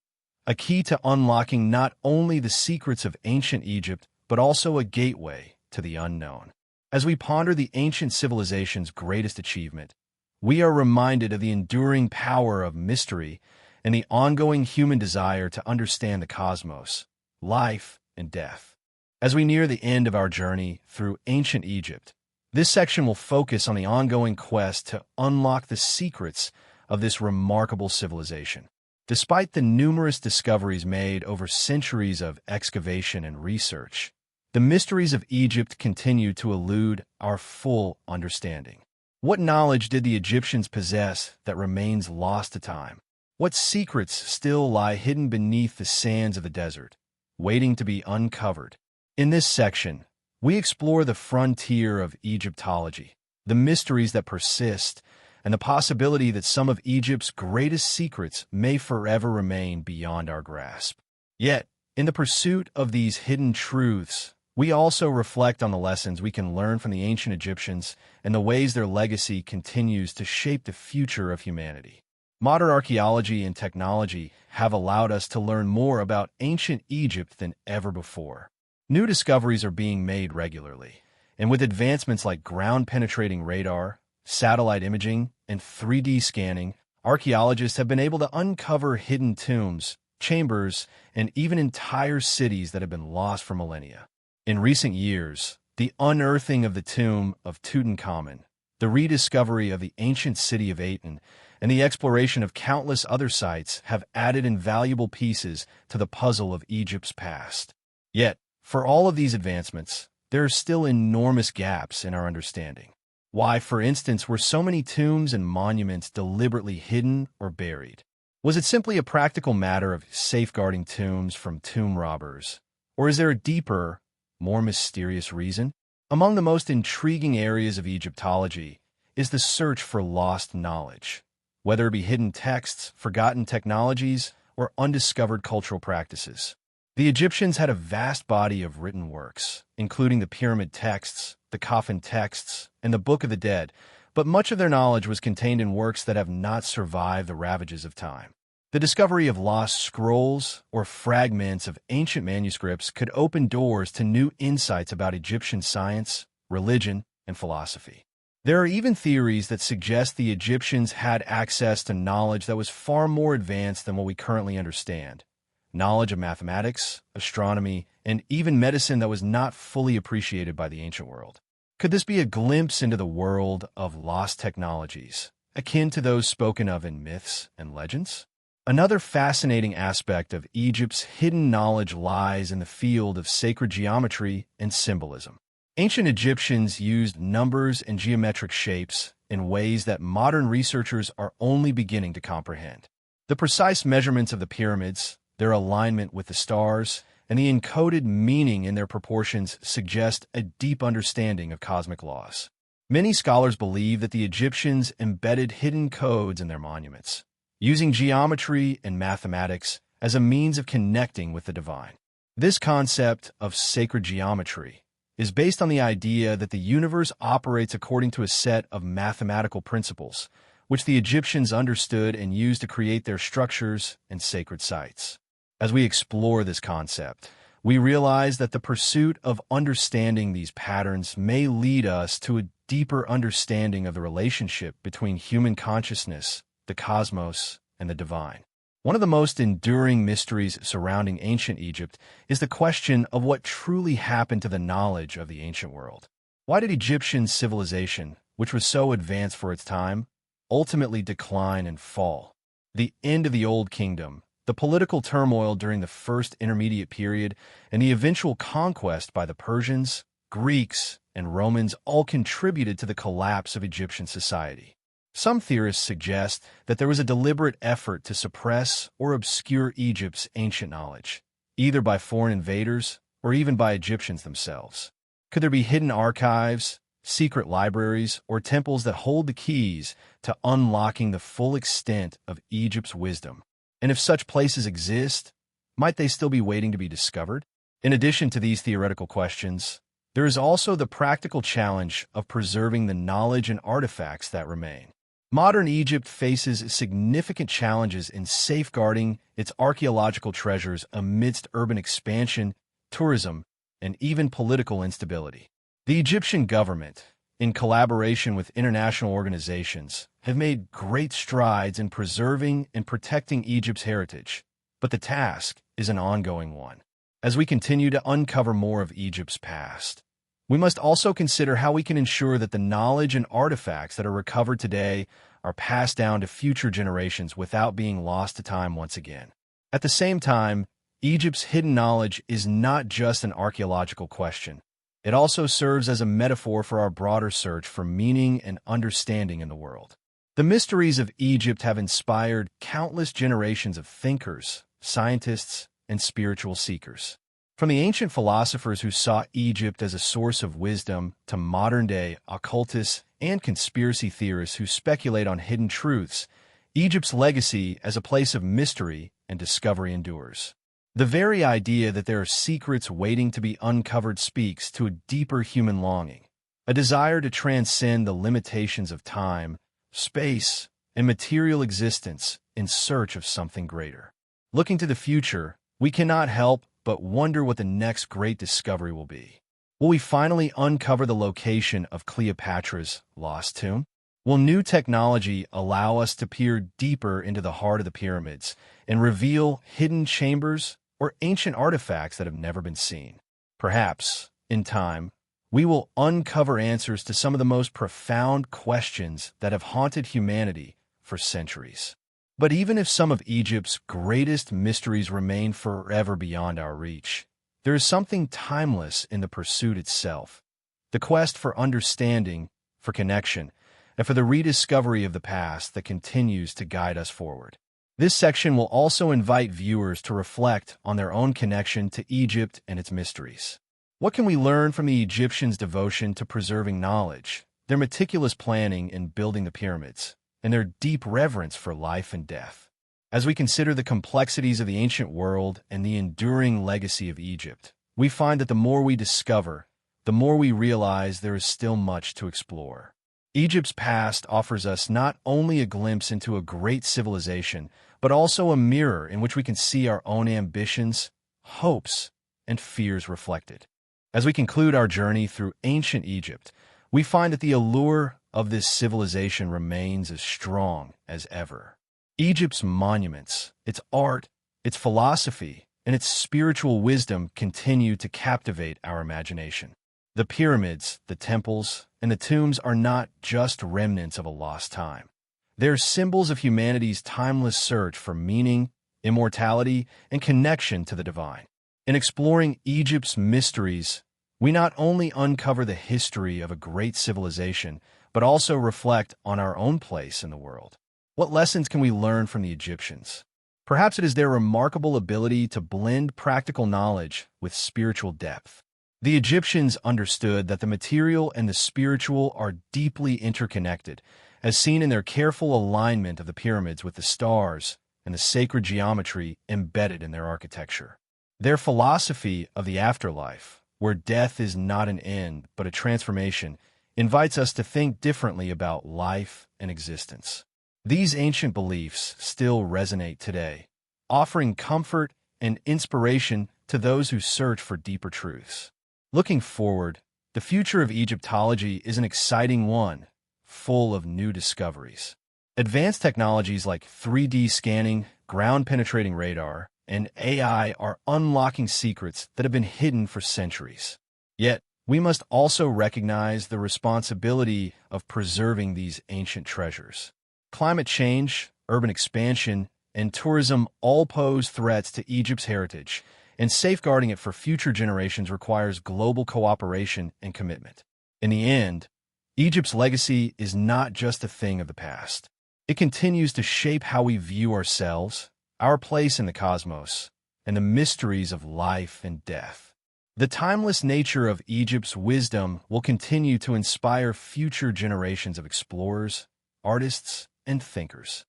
a key to unlocking not only the secrets of ancient Egypt, but also a gateway to the unknown. As we ponder the ancient civilization's greatest achievement, we are reminded of the enduring power of mystery and the ongoing human desire to understand the cosmos, life, and death. As we near the end of our journey through ancient Egypt, this section will focus on the ongoing quest to unlock the secrets of this remarkable civilization. Despite the numerous discoveries made over centuries of excavation and research, the mysteries of Egypt continue to elude our full understanding. What knowledge did the Egyptians possess that remains lost to time? What secrets still lie hidden beneath the sands of the desert, waiting to be uncovered? In this section, we explore the frontier of Egyptology, the mysteries that persist, and the possibility that some of Egypt's greatest secrets may forever remain beyond our grasp. Yet, in the pursuit of these hidden truths, we also reflect on the lessons we can learn from the ancient Egyptians and the ways their legacy continues to shape the future of humanity. Modern archaeology and technology have allowed us to learn more about ancient Egypt than ever before. New discoveries are being made regularly, and with advancements like ground-penetrating radar, satellite imaging, and 3D scanning, archaeologists have been able to uncover hidden tombs, chambers, and even entire cities that have been lost for millennia. In recent years, the unearthing of the tomb of Tutankhamun, the rediscovery of the ancient city of Aten, and the exploration of countless other sites have added invaluable pieces to the puzzle of Egypt's past. Yet, for all of these advancements, there are still enormous gaps in our understanding. Why, for instance, were so many tombs and monuments deliberately hidden or buried? Was it simply a practical matter of safeguarding tombs from tomb robbers? Or is there a deeper, more mysterious reason? Among the most intriguing areas of Egyptology is the search for lost knowledge, whether it be hidden texts, forgotten technologies, or undiscovered cultural practices. The Egyptians had a vast body of written works, including the pyramid texts, the coffin texts, and the Book of the Dead, but much of their knowledge was contained in works that have not survived the ravages of time. The discovery of lost scrolls or fragments of ancient manuscripts could open doors to new insights about Egyptian science, religion, and philosophy. There are even theories that suggest the Egyptians had access to knowledge that was far more advanced than what we currently understand. Knowledge of mathematics, astronomy, and even medicine that was not fully appreciated by the ancient world. Could this be a glimpse into the world of lost technologies, akin to those spoken of in myths and legends? Another fascinating aspect of Egypt's hidden knowledge lies in the field of sacred geometry and symbolism. Ancient Egyptians used numbers and geometric shapes in ways that modern researchers are only beginning to comprehend. The precise measurements of the pyramids, their alignment with the stars, and the encoded meaning in their proportions suggest a deep understanding of cosmic laws. Many scholars believe that the Egyptians embedded hidden codes in their monuments, using geometry and mathematics as a means of connecting with the divine. This concept of sacred geometry is based on the idea that the universe operates according to a set of mathematical principles, which the Egyptians understood and used to create their structures and sacred sites. As we explore this concept, we realize that the pursuit of understanding these patterns may lead us to a deeper understanding of the relationship between human consciousness, the cosmos, and the divine. One of the most enduring mysteries surrounding ancient Egypt is the question of what truly happened to the knowledge of the ancient world. Why did Egyptian civilization, which was so advanced for its time, ultimately decline and fall? The end of the Old Kingdom, the political turmoil during the First Intermediate Period, and the eventual conquest by the Persians, Greeks, and Romans all contributed to the collapse of Egyptian society. Some theorists suggest that there was a deliberate effort to suppress or obscure Egypt's ancient knowledge, either by foreign invaders or even by Egyptians themselves. Could there be hidden archives, secret libraries, or temples that hold the keys to unlocking the full extent of Egypt's wisdom? And if such places exist, might they still be waiting to be discovered? In addition to these theoretical questions, there is also the practical challenge of preserving the knowledge and artifacts that remain. Modern Egypt faces significant challenges in safeguarding its archaeological treasures amidst urban expansion, tourism, and even political instability. The Egyptian government, in collaboration with international organizations, have made great strides in preserving and protecting Egypt's heritage, but the task is an ongoing one. As we continue to uncover more of Egypt's past, we must also consider how we can ensure that the knowledge and artifacts that are recovered today are passed down to future generations without being lost to time once again. At the same time, Egypt's hidden knowledge is not just an archaeological question. It also serves as a metaphor for our broader search for meaning and understanding in the world. The mysteries of Egypt have inspired countless generations of thinkers, scientists, and spiritual seekers. From the ancient philosophers who saw Egypt as a source of wisdom to modern-day occultists and conspiracy theorists who speculate on hidden truths, Egypt's legacy as a place of mystery and discovery endures. The very idea that there are secrets waiting to be uncovered speaks to a deeper human longing, a desire to transcend the limitations of time, space, and material existence in search of something greater. Looking to the future, we cannot help but wonder what the next great discovery will be. Will we finally uncover the location of Cleopatra's lost tomb? Will new technology allow us to peer deeper into the heart of the pyramids and reveal hidden chambers or ancient artifacts that have never been seen? Perhaps, in time, we will uncover answers to some of the most profound questions that have haunted humanity for centuries. But even if some of Egypt's greatest mysteries remain forever beyond our reach, there is something timeless in the pursuit itself, the quest for understanding, for connection, and for the rediscovery of the past that continues to guide us forward. This section will also invite viewers to reflect on their own connection to Egypt and its mysteries. What can we learn from the Egyptians' devotion to preserving knowledge, their meticulous planning in building the pyramids, and their deep reverence for life and death? As we consider the complexities of the ancient world and the enduring legacy of Egypt, we find that the more we discover, the more we realize there is still much to explore. Egypt's past offers us not only a glimpse into a great civilization, but also a mirror in which we can see our own ambitions, hopes, and fears reflected. As we conclude our journey through ancient Egypt, we find that the allure of this civilization remains as strong as ever. Egypt's monuments, its art, its philosophy, and its spiritual wisdom continue to captivate our imagination. The pyramids, the temples, and the tombs are not just remnants of a lost time. They're symbols of humanity's timeless search for meaning, immortality, and connection to the divine. In exploring Egypt's mysteries, we not only uncover the history of a great civilization, but also reflect on our own place in the world. What lessons can we learn from the Egyptians? Perhaps it is their remarkable ability to blend practical knowledge with spiritual depth. The Egyptians understood that the material and the spiritual are deeply interconnected, as seen in their careful alignment of the pyramids with the stars and the sacred geometry embedded in their architecture. Their philosophy of the afterlife, where death is not an end but a transformation, invites us to think differently about life and existence. These ancient beliefs still resonate today, offering comfort and inspiration to those who search for deeper truths. Looking forward, the future of Egyptology is an exciting one, full of new discoveries. Advanced technologies like 3D scanning, ground-penetrating radar, and AI are unlocking secrets that have been hidden for centuries. Yet, we must also recognize the responsibility of preserving these ancient treasures. Climate change, urban expansion, and tourism all pose threats to Egypt's heritage, and safeguarding it for future generations requires global cooperation and commitment. In the end, Egypt's legacy is not just a thing of the past. It continues to shape how we view ourselves, our place in the cosmos, and the mysteries of life and death. The timeless nature of Egypt's wisdom will continue to inspire future generations of explorers, artists, and thinkers.